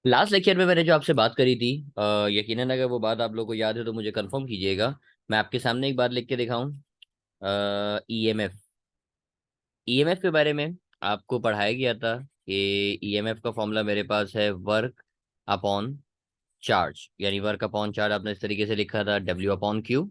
Last lecture में मैंने जो आपसे बात करी थी, यकीनन अगर वो बात आप लोग को याद है तो मुझे कंफर्म कीजिएगा। मैं आपके सामने एक बात लिख के दिखाऊं। ईएमएफ। ईएमएफ के बारे में आपको पढ़ाया गया था कि ईएमएफ का फॉर्मूला मेरे पास है वर्क अपॉन चार्ज, यानी वर्क अपॉन चार्ज आपने इस तरीके से लिखा था डब्ल्यू अपॉन क्यू।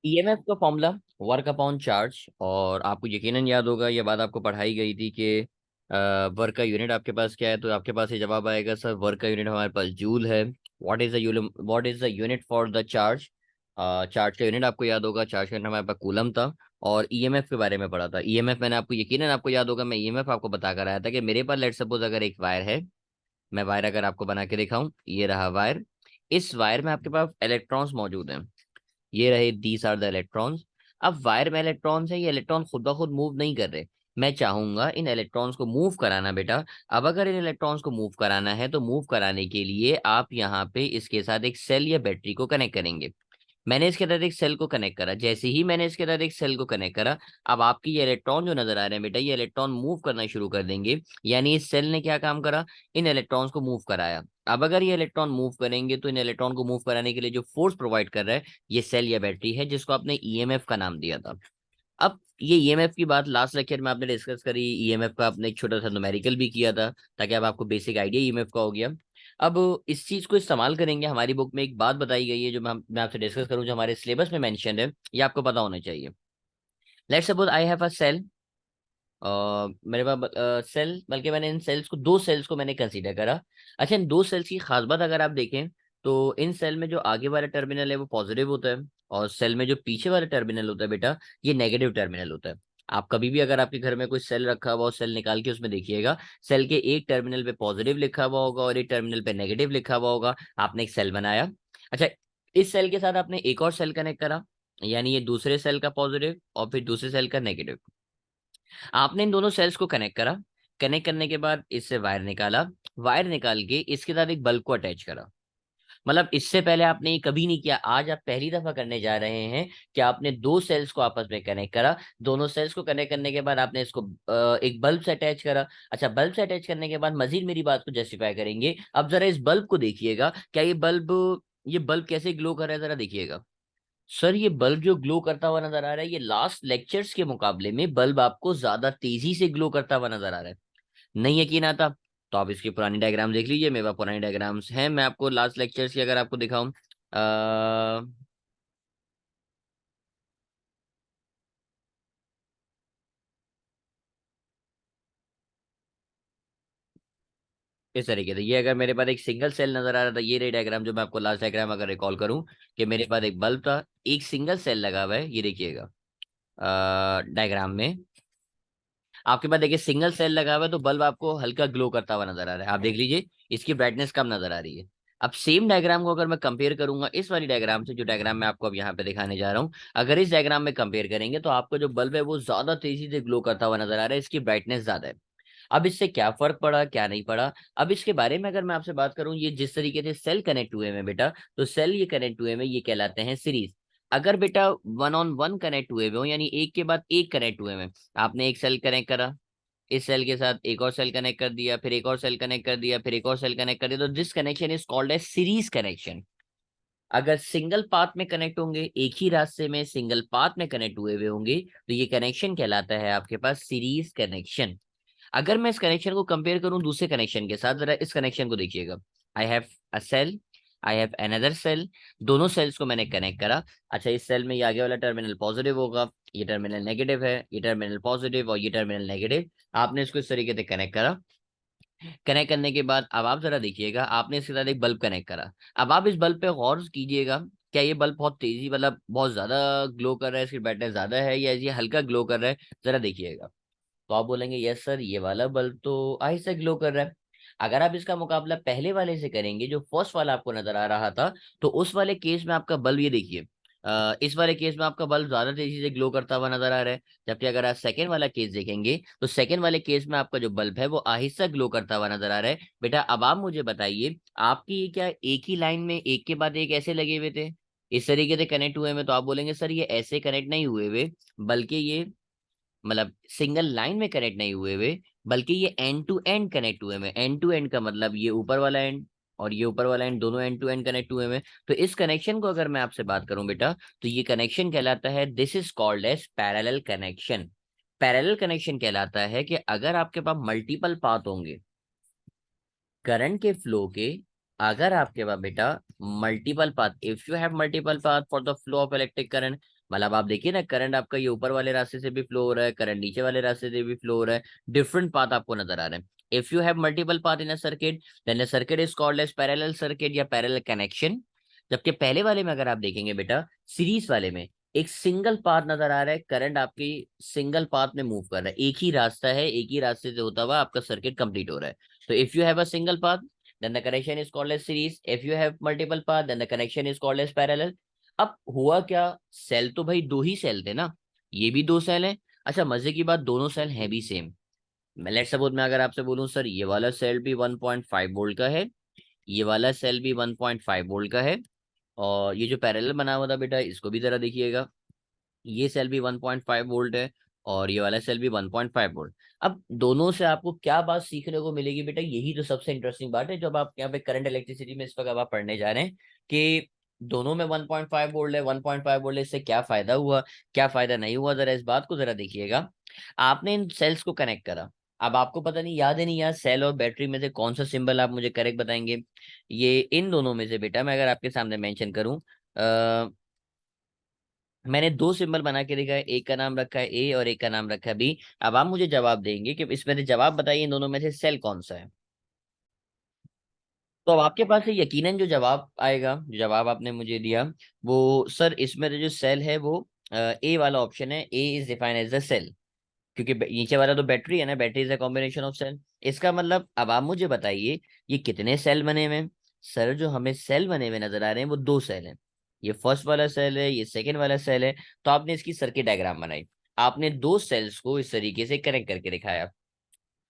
ईएमएफ का फॉर्मूला वर्क अपॉन चार्ज, और आपको यकीनन याद होगा ये बात आपको पढ़ाई गई थी कि वर्क का यूनिट आपके पास क्या है, तो आपके पास ये जवाब आएगा सर वर्क का यूनिट हमारे पास जूल है। What is the unit for the charge. Charge का यूनिट आपको याद होगा, चार्ज का यूनिट हमारे पास कूलम था। और ईएमएफ के बारे में पढ़ा था। ईएमएफ मैंने आपको यकीनन आपको याद होगा, मैं ईएमएफ आपको बता कर आया था कि मेरे पास लेट सपोज अगर एक वायर है। मैं वायर अगर आपको बना के दिखाऊं, ये रहा वायर। इस वायर में आपके पास इलेक्ट्रॉन्स मौजूद हैं। ये रहे दीज आर द इलेक्ट्रॉन्स। अब वायर में इलेक्ट्रॉन्स है, ये इलेक्ट्रॉन खुद ब खुद मूव नहीं कर रहे। मैं चाहूंगा इन इलेक्ट्रॉन्स को मूव कराना बेटा। अब अगर इन इलेक्ट्रॉन्स को मूव कराना है तो मूव कराने के लिए आप यहाँ पे इसके साथ एक सेल या बैटरी को कनेक्ट करेंगे। मैंने इसके तहत एक सेल को कनेक्ट करा, जैसे ही मैंने इसके तहत एक सेल को कनेक्ट करा, अब आपकी ये इलेक्ट्रॉन जो नजर आ रहे हैं बेटा, ये इलेक्ट्रॉन मूव करना शुरू कर देंगे। यानी इस सेल ने क्या काम करा, इन इलेक्ट्रॉन्स को मूव कराया। अब अगर ये इलेक्ट्रॉन मूव करेंगे तो इन इलेक्ट्रॉन को मूव कराने के लिए जो फोर्स प्रोवाइड कर रहा है, ये सेल या बैटरी है, जिसको आपने ईएमएफ का नाम दिया था। अब ये ईएमएफ की बात लास्ट लेक्चर में आपने डिस्कस करी, ईएमएफ का आपने एक छोटा सा न्यूमेरिकल भी किया था, ताकि अब आपको बेसिक आइडिया ईएमएफ का हो गया। अब इस चीज को इस्तेमाल करेंगे, हमारी बुक में एक बात बताई गई है जो मैं आपसे डिस्कस करूं, जो हमारे सिलेबस में मेंशन है, ये आपको पता होना चाहिए। Let's suppose I have a cell. मेरे पास सेल, बल्कि मैंने इन सेल्स को, दो सेल्स को मैंने कंसीडर करा। अच्छा, इन दो सेल्स की खास बात अगर आप देखें तो इन सेल में जो आगे वाला टर्मिनल है वो पॉजिटिव होता है, और सेल में जो पीछे वाला टर्मिनल होता है बेटा, ये नेगेटिव टर्मिनल होता है। आप कभी भी अगर आपके घर में कोई सेल रखा हुआ और सेल निकाल के उसमें देखिएगा, सेल के एक टर्मिनल पे पॉजिटिव लिखा हुआ होगा और एक टर्मिनल पे नेगेटिव लिखा हुआ होगा। आपने एक सेल बनाया। अच्छा, इस सेल के साथ आपने एक और सेल कनेक्ट करा, यानी ये दूसरे सेल का पॉजिटिव और फिर दूसरे सेल का नेगेटिव। आपने इन दोनों सेल्स को कनेक्ट करा। कनेक्ट करने के बाद इससे वायर निकाला। वायर निकाल के इसके साथ एक बल्ब को अटैच करा। मतलब इससे पहले आपने ये कभी नहीं किया, आज आप पहली दफा करने जा रहे हैं कि आपने दो सेल्स को आपस में कनेक्ट करा। दोनों सेल्स को कनेक्ट करने के बाद आपने इसको एक बल्ब से अटैच करा। अच्छा, बल्ब से अटैच करने के बाद मजीद मेरी बात को जस्टिफाई करेंगे। अब जरा इस बल्ब को देखिएगा, क्या ये बल्ब कैसे ग्लो कर रहा है, जरा देखिएगा। सर ये बल्ब जो ग्लो करता हुआ नजर आ रहा है, ये लास्ट लेक्चर्स के मुकाबले में बल्ब आपको ज्यादा तेजी से ग्लो करता हुआ नजर आ रहा है। नहीं यकीन आता तो आप इसकी पुरानी डायग्राम देख लीजिए, मेरे पास पुरानी डायग्राम्स हैं, मैं आपको लास्ट लेक्चर्स की अगर आपको दिखाऊं। इस तरीके से, ये अगर मेरे पास एक सिंगल सेल नजर आ रहा था, ये रही डायग्राम जो मैं आपको लास्ट डायग्राम अगर रिकॉल करूं, कि मेरे पास एक बल्ब था, एक सिंगल सेल लगा हुआ है, ये देखिएगा डायग्राम में। आपके पास देखिए सिंगल सेल लगा हुआ है तो बल्ब आपको हल्का ग्लो करता हुआ नजर आ रहा है, आप देख लीजिए इसकी ब्राइटनेस कम नजर आ रही है। अब सेम डायग्राम को अगर मैं कंपेयर करूंगा इस वाली डायग्राम से, जो डायग्राम मैं आपको अब यहाँ पे दिखाने जा रहा हूँ, अगर इस डायग्राम में कंपेयर करेंगे तो आपका जो बल्ब है वो ज्यादा तेजी से ग्लो करता हुआ नजर आ रहा है, इसकी ब्राइटनेस ज्यादा है। अब इससे क्या फर्क पड़ा क्या नहीं पड़ा, अब इसके बारे में अगर मैं आपसे बात करूं, ये जिस तरीके से सेल कनेक्ट हुए हैं बेटा, तो सेल ये कनेक्ट हुए हैं ये कहलाते हैं सीरीज। अगर बेटा वन ऑन वन कनेक्ट हुए हुए हो, यानी एक के बाद एक कनेक्ट हुए हैं, आपने एक सेल कनेक्ट करा, इस सेल के साथ एक और सेल कनेक्ट कर दिया, फिर एक और सेल कनेक्ट कर दिया, फिर एक और सेल कनेक्ट कर दिया, तो this connection is called as series connection. अगर सिंगल पाथ में कनेक्ट होंगे, एक ही रास्ते में सिंगल पाथ में कनेक्ट हुए हुए होंगे, तो ये कनेक्शन कहलाता है आपके पास सीरीज कनेक्शन। अगर मैं इस कनेक्शन को कंपेयर करूं दूसरे कनेक्शन के साथ, जरा इस कनेक्शन को देखिएगा। I have a cell, I have another cell, दोनों सेल्स को मैंने कनेक्ट करा। अच्छा, इस सेल में ये आगे वाला टर्मिनल पॉजिटिव होगा, ये टर्मिनल नेगेटिव है, ये टर्मिनल पॉजिटिव और ये टर्मिनल नेगेटिव। आपने इसको इस तरीके से कनेक्ट करा। कनेक्ट करने के बाद अब आप जरा देखिएगा, आपने इसके साथ एक बल्ब कनेक्ट करा। अब आप इस बल्ब पे गौर कीजिएगा, क्या ये बल्ब बहुत तेजी, मतलब बहुत ज्यादा ग्लो कर रहा है, इसकी ब्राइटनेस ज्यादा है, या ये हल्का ग्लो कर रहा है, जरा देखिएगा। तो आप बोलेंगे यस सर ये वाला बल्ब तो आहिस्ता ग्लो कर रहा है। अगर आप इसका मुकाबला पहले वाले से करेंगे, जो फर्स्ट वाला आपको नजर आ रहा था, तो उस वाले केस में आपका बल्ब ये देखिए, इस वाले केस में आपका बल्ब ज्यादा तेजी से ग्लो करता हुआ नजर आ रहा है। जबकि अगर आप सेकंड वाला केस देखेंगे तो सेकंड वाले केस में आपका जो बल्ब है वो आहिस्ता ग्लो करता हुआ नजर आ रहा है। बेटा अब आप मुझे बताइए, आपकी ये क्या एक ही लाइन में एक के बाद एक ऐसे लगे हुए थे, इस तरीके से कनेक्ट हुए में? तो आप बोलेंगे सर ये ऐसे कनेक्ट नहीं हुए हुए, बल्कि ये मतलब सिंगल लाइन में कनेक्ट नहीं हुए हुए, बल्कि ये एंड टू एंड कनेक्ट हुए हैं। एंड टू एंड का मतलब ये ऊपर वाला एंड और ये ऊपर वाला एंड दोनों एंड टू एंड कनेक्ट हुए हैं। तो इस कनेक्शन को अगर मैं आपसे बात करूं बेटा, तो ये कनेक्शन कहलाता है, this is called as parallel connection. Parallel connection कहलाता है कि अगर आपके पास मल्टीपल पाथ होंगे करंट के फ्लो के, अगर आपके पास बेटा multiple path, if you have multiple path for the flow of electric current, मतलब आप देखिए ना, करंट आपका ये ऊपर वाले रास्ते से भी फ्लो हो रहा है, करंट नीचे वाले रास्ते से भी फ्लो हो रहा है, डिफरेंट पाथ आपको नजर आ रहे हैं। If you have multiple path in a circuit, then the circuit is called as parallel circuit या पैरेलल कनेक्शन। जबकि पहले वाले में अगर आप देखेंगे बेटा, सीरीज वाले में एक सिंगल पाथ नजर आ रहा है, करंट आपकी सिंगल पाथ में मूव कर रहा है, एक ही रास्ता है, एक ही रास्ते से होता हुआ आपका सर्किट कंप्लीट हो रहा है। So if you have a single path, then the connection is called as series. If you have multiple path, then the connection is called as parallel. अब हुआ क्या, सेल तो भाई दो ही सेल थे ना, ये भी दो सेल हैं। अच्छा मजे की बात, दोनों सेल हैं भी सेम। मैं लेट्स सपोज मैं अगर आपसे बोलूं सर ये वाला सेल भी 1.5 वोल्ट का है, ये वाला सेल भी 1.5 वोल्ट का है, और ये जो पैरेलल बना हुआ था बेटा इसको भी जरा देखिएगा, ये सेल भी 1.5 वोल्ट है और ये वाला सेल भी 1.5 वोल्ट। अब दोनों से आपको क्या बात सीखने को मिलेगी बेटा, यही तो सबसे इंटरेस्टिंग बात है जब आप यहाँ पे करंट इलेक्ट्रिसिटी में इस वक्त आप पढ़ने जा रहे हैं कि दोनों में 1.5 वोल्ट है, 1.5 वोल्ट है, इससे क्या फायदा हुआ, क्या फायदा नहीं हुआ, जरा इस बात को जरा देखिएगा। आपने इन सेल्स को कनेक्ट करा, अब आपको पता नहीं याद है नहीं यार, सेल और बैटरी में से कौन सा सिंबल आप मुझे करेक्ट बताएंगे। ये इन दोनों में से बेटा मैं अगर आपके सामने मेंशन करूं, मैंने दो सिंबल बना के दिखा है, एक का नाम रखा है ए और एक का नाम रखा है बी। अब आप मुझे जवाब देंगे कि इसमें से जवाब बताइए इन दोनों में से सेल कौन सा है। तो अब आपके पास से यकीनन जो जवाब आएगा, जो जवाब आपने मुझे दिया, वो सर इसमें से जो सेल है वो ए वाला ऑप्शन है, A is defined as the cell. क्योंकि नीचे वाला तो बैटरी है ना, battery is a combination of cell. इसका मतलब अब आप मुझे बताइए ये कितने सेल बने हुए हैं। सर जो हमें सेल बने हुए नजर आ रहे हैं वो दो सेल हैं, ये फर्स्ट वाला सेल है, ये सेकंड वाला सेल है। तो आपने इसकी सर्किट डायग्राम बनाई, आपने दो सेल्स को इस तरीके से कनेक्ट करके दिखाया।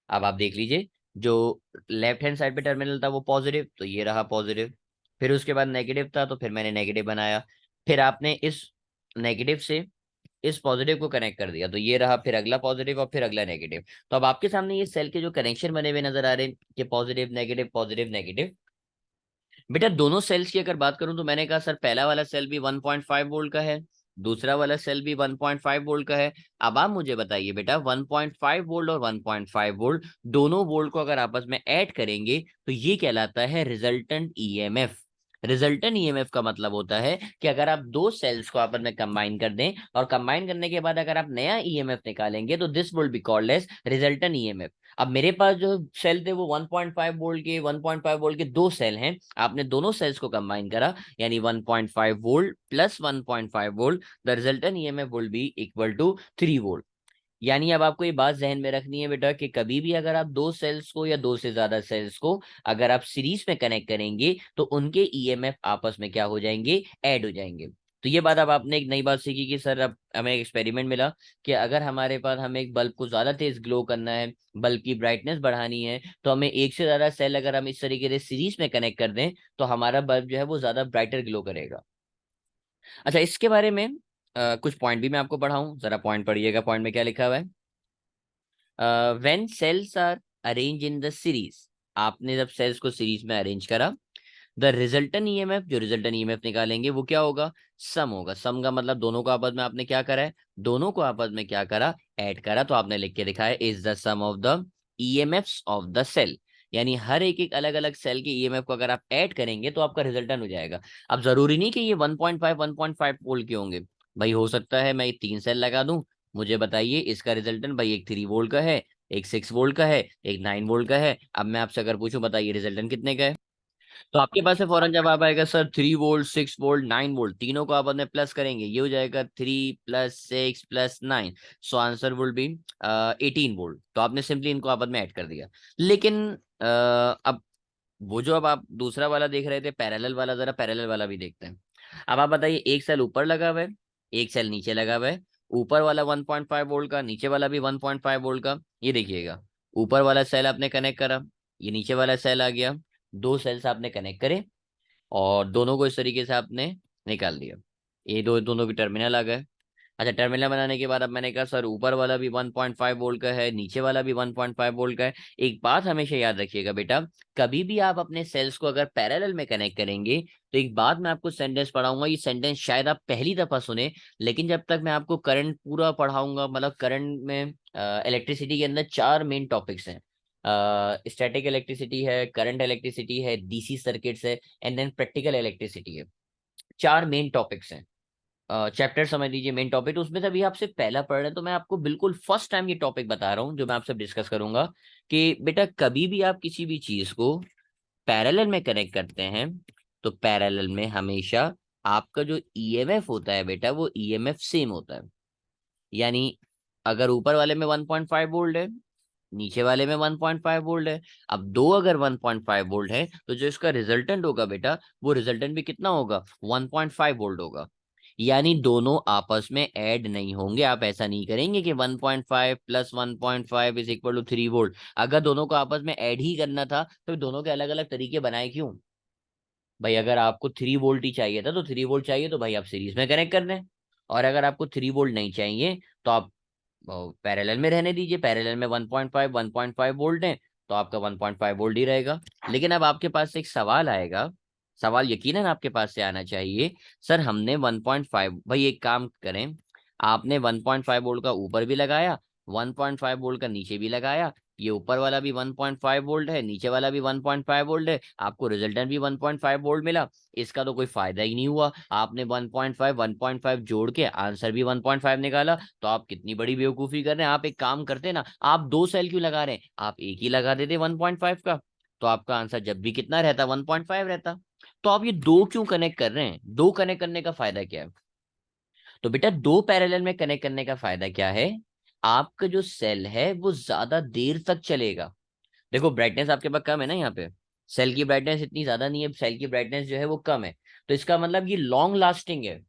अब आप देख लीजिए, जो लेफ्ट हैंड साइड पे टर्मिनल था वो पॉजिटिव, तो ये रहा पॉजिटिव। फिर उसके बाद नेगेटिव था, तो फिर मैंने नेगेटिव बनाया। फिर आपने इस नेगेटिव से इस पॉजिटिव को कनेक्ट कर दिया, तो ये रहा फिर अगला पॉजिटिव और फिर अगला नेगेटिव। तो अब आपके सामने ये सेल के जो कनेक्शन बने हुए नजर आ रहे हैं कि पॉजिटिव नेगेटिव। बेटा दोनों सेल्स की अगर बात करूं तो मैंने कहा सर पहला वाला सेल भी 1.5 वोल्ट का है, दूसरा वाला सेल भी 1.5 वोल्ट का है। अब आप मुझे बताइए बेटा 1.5 वोल्ट और 1.5 वोल्ट दोनों वोल्ट को अगर आपस में ऐड करेंगे तो ये कहलाता है रिजल्टेंट ईएमएफ। रिजल्टेंट ईएमएफ का मतलब होता है कि अगर आप दो सेल्स को आपस में कंबाइन कर दें और कंबाइन करने के बाद अगर आप नया ईएमएफ निकालेंगे तो this will be called as resultant EMF. अब मेरे पास जो सेल थे वो 1.5 वोल्ट के, 1.5 वोल्ट के दो सेल हैं, आपने दोनों सेल्स को कंबाइन करा, यानी 1.5 volt plus 1.5 volt, the resultant EMF will be equal to 3 volt. यानी अब आपको ये बात जहन में रखनी है बेटा कि कभी भी अगर आप दो सेल्स को या दो से ज्यादा सेल्स को अगर आप सीरीज में कनेक्ट करेंगे तो उनके ईएमएफ आपस में क्या हो जाएंगे, ऐड हो जाएंगे। तो ये बात अब आपने एक नई बात सीखी कि सर अब हमें एक एक्सपेरिमेंट मिला कि अगर हमारे पास हमें एक बल्ब को ज्यादा तेज ग्लो करना है, बल्ब की ब्राइटनेस बढ़ानी है, तो हमें एक से ज्यादा सेल अगर हम इस तरीके से सीरीज में कनेक्ट कर दें तो हमारा बल्ब जो है वो ज्यादा ब्राइटर ग्लो करेगा। अच्छा इसके बारे में कुछ पॉइंट भी मैं आपको पढ़ाऊं, जरा पॉइंट पढ़िएगा, पॉइंट में क्या लिखा हुआ है। When cells are arrange in the series, आपने जब सेल्स को सीरीज में अरेंज करा, द रिजल्टन ईएमएफ, जो रिजल्टन ईएमएफ निकालेंगे वो क्या होगा, सम होगा। सम का मतलब दोनों को आपस में आपने क्या करा है, दोनों को आपस में क्या करा, ऐड करा। तो आपने लिख के दिखाया is the sum of the EMFs of the cell, यानी हर एक एक अलग अलग सेल के ईएमएफ को अगर आप ऐड करेंगे तो आपका रिजल्टन हो जाएगा। अब जरूरी नहीं कि ये 1.5 वोल्ट के होंगे, भाई हो सकता है मैं तीन सेल लगा दूं, मुझे बताइए इसका रिजल्टेंट भाई एक 3 वोल्ट का है, एक 6 वोल्ट का है, एक 9 वोल्ट का है। अब मैं आपसे अगर पूछूं बताइए रिजल्टेंट कितने का है, तो आपके पास से फौरन जवाब आएगा सर 3 वोल्ट, 6 वोल्ट, 9 वोल्ट, तीनों को आप अपने प्लस करेंगे ये हो जाएगा 3 + 6 + 9। So answer will be 18 volt. तो आपने सिंपली इनको आपस में ऐड कर दिया। लेकिन अब वो जो अब आप दूसरा वाला देख रहे थे पैरेलल वाला, जरा पैरेलल वाला भी देखते हैं। अब आप बताइए एक सेल ऊपर लगा हुआ है, एक सेल नीचे लगा हुआ है, ऊपर वाला 1.5 वोल्ट का, नीचे वाला भी 1.5 वोल्ट का। ये देखिएगा ऊपर वाला सेल आपने कनेक्ट करा, ये नीचे वाला सेल आ गया, दो सेल्स आपने कनेक्ट करे और दोनों को इस तरीके से आपने निकाल दिया, ये दो दोनों की टर्मिनल आ गए। अच्छा, टर्मिनल बनाने के बाद अब मैंने कहा सर ऊपर वाला भी 1.5 वोल्ट का है, नीचे वाला भी 1.5 वोल्ट का है। एक बात हमेशा याद रखिएगा बेटा, कभी भी आप अपने सेल्स को अगर पैरेलल में कनेक्ट करेंगे, तो एक बात मैं आपको सेंटेंस पढ़ाऊंगा, ये सेंटेंस शायद आप पहली दफा सुने, लेकिन जब तक मैं आपको करंट पूरा पढ़ाऊंगा, मतलब करंट में इलेक्ट्रिसिटी के अंदर चार मेन टॉपिक्स हैं। स्टैटिक इलेक्ट्रिसिटी है, करंट इलेक्ट्रिसिटी है, डीसी सर्किट्स है, एंड देन प्रैक्टिकल इलेक्ट्रिसिटी है। चार मेन टॉपिक्स हैं, चैप्टर समझ लीजिए मेन टॉपिक। तो उसमें से अभी आपसे पहला पढ़ रहे हैं, तो मैं आपको बिल्कुल फर्स्ट टाइम ये टॉपिक बता रहा हूँ जो मैं आपसे डिस्कस करूंगा, कि बेटा कभी भी आप किसी भी चीज को पैरेलल में कनेक्ट करते हैं, तो पैरेलल में हमेशा आपका जो ईएमएफ होता है बेटा, वो ईएमएफ सेम होता है। यानी अगर ऊपर वाले में 1.5 वोल्ट है, नीचे वाले में 1.5 वोल्ट है, अब दो अगर 1.5 वोल्ट है, तो जो इसका रिजल्टेंट होगा बेटा, वो रिजल्टेंट भी कितना होगा, 1.5 वोल्ट होगा। यानी दोनों आपस में ऐड नहीं होंगे। आप ऐसा नहीं करेंगे कि 1.5 plus 1.5 is equal to 3 volt. अगर दोनों को आपस में ऐड ही करना था, तो दोनों के अलग अलग तरीके बनाए क्यों? भाई अगर आपको 3 वोल्ट ही चाहिए था, तो 3 वोल्ट चाहिए तो भाई आप सीरीज में कनेक्ट कर दें। और अगर आपको 3 वोल्ट नहीं चाहिए, तो आप पैरेलल में रहने दीजिए। पैरेलल में 1.5 वोल्ट है, तो आपका 1.5 वोल्ट ही रहेगा। लेकिन अब आपके पास एक सवाल आएगा, सवाल यकीनन आपके पास से आना चाहिए, सर हमने 1.5, भाई एक काम करें, आपने 1.5 वोल्ट का ऊपर भी लगाया, 1.5 वोल्ट का नीचे भी लगाया, ये ऊपर वाला भी 1.5 वोल्ट है, नीचे वाला भी 1.5 वोल्ट है, आपको रिजल्टेंट भी 1.5 वोल्ट मिला। इसका तो कोई फायदा ही नहीं हुआ। आपने 1.5 जोड़ के आंसर भी 1.5 निकाला। तो आप कितनी बड़ी बेवकूफी कर रहे हैं। आप एक काम करते ना, आप दो सेल क्यों लगा रहे हैं, आप एक ही लगा देते 1.5 का, तो आपका आंसर जब भी कितना रहता, 1.5 रहता। तो आप ये दो क्यों कनेक्ट कर रहे हैं? दो कनेक्ट करने का फायदा क्या है? तो बेटा दो पैरेलल में कनेक्ट करने का फायदा क्या है, आपका जो सेल है वो ज्यादा देर तक चलेगा। देखो ब्राइटनेस आपके पास कम है ना यहाँ पे, सेल की ब्राइटनेस इतनी ज्यादा नहीं है, सेल की ब्राइटनेस जो है वो कम है। तो इसका मतलब ये लॉन्ग लास्टिंग है।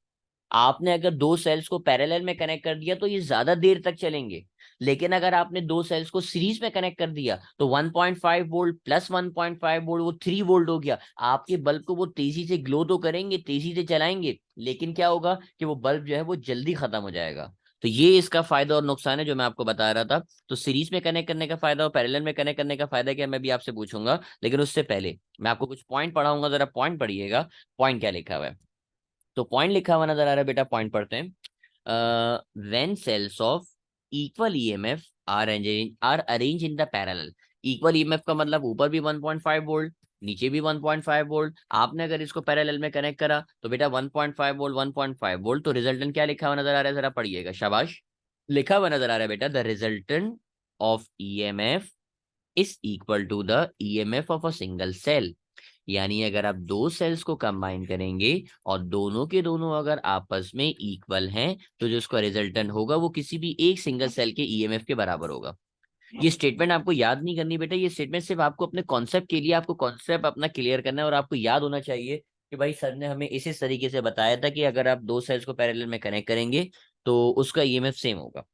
आपने अगर दो सेल्स को पैरेलल में कनेक्ट कर दिया, तो ये ज्यादा देर तक चलेंगे। लेकिन अगर आपने दो सेल्स को सीरीज में कनेक्ट कर दिया, तो 1.5 वोल्ट प्लस 1.5 वोल्ट वो 3 वोल्ट हो गया। आपके बल्ब को वो तेजी से ग्लो तो करेंगे, तेजी से चलाएंगे, लेकिन क्या होगा कि वो बल्ब जो है वो जल्दी खत्म हो जाएगा। तो ये इसका फायदा और नुकसान है जो मैं आपको बता रहा था। तो सीरीज में कनेक्ट करने का फायदा और पैरेलल में कनेक्ट करने का फायदा क्या, मैं भी आपसे पूछूंगा, लेकिन उससे पहले मैं आपको कुछ पॉइंट पढ़ाऊंगा, जरा पॉइंट पढ़िएगा। पॉइंट क्या लिखा हुआ है? तो पॉइंट लिखा हुआ नजर आ रहा है बेटा, पॉइंट पढ़ते हैं। When cells of equal EMF are arrange in the parallel. Equal EMF का मतलब ऊपर भी 1.5 वोल्ट, नीचे भी 1.5 वोल्ट। आपने अगर इसको पैरेलल में कनेक्ट करा, तो बेटा 1.5 वोल्ट 1.5 वोल्ट, तो रिजल्टेंट क्या लिखा हुआ नजर आ रहा है, जरा पढ़िएगा, शाबाश। लिखा हुआ नजर आ रहा है बेटा, the resultant of EMF is equal to the EMF of a single cell. यानी अगर आप दो सेल्स को कंबाइन करेंगे और दोनों के दोनों अगर आपस में इक्वल हैं, तो जो उसका रिजल्टेंट होगा वो किसी भी एक सिंगल सेल के ईएमएफ के बराबर होगा। ये स्टेटमेंट आपको याद नहीं करनी बेटा, ये स्टेटमेंट सिर्फ आपको अपने कॉन्सेप्ट के लिए, आपको कॉन्सेप्ट अपना क्लियर करना है, और आपको याद होना चाहिए कि भाई सर ने हमें इस तरीके से बताया था कि अगर आप दो सेल्स को पैरेलल में कनेक्ट करेंगे, तो उसका ईएमएफ सेम होगा।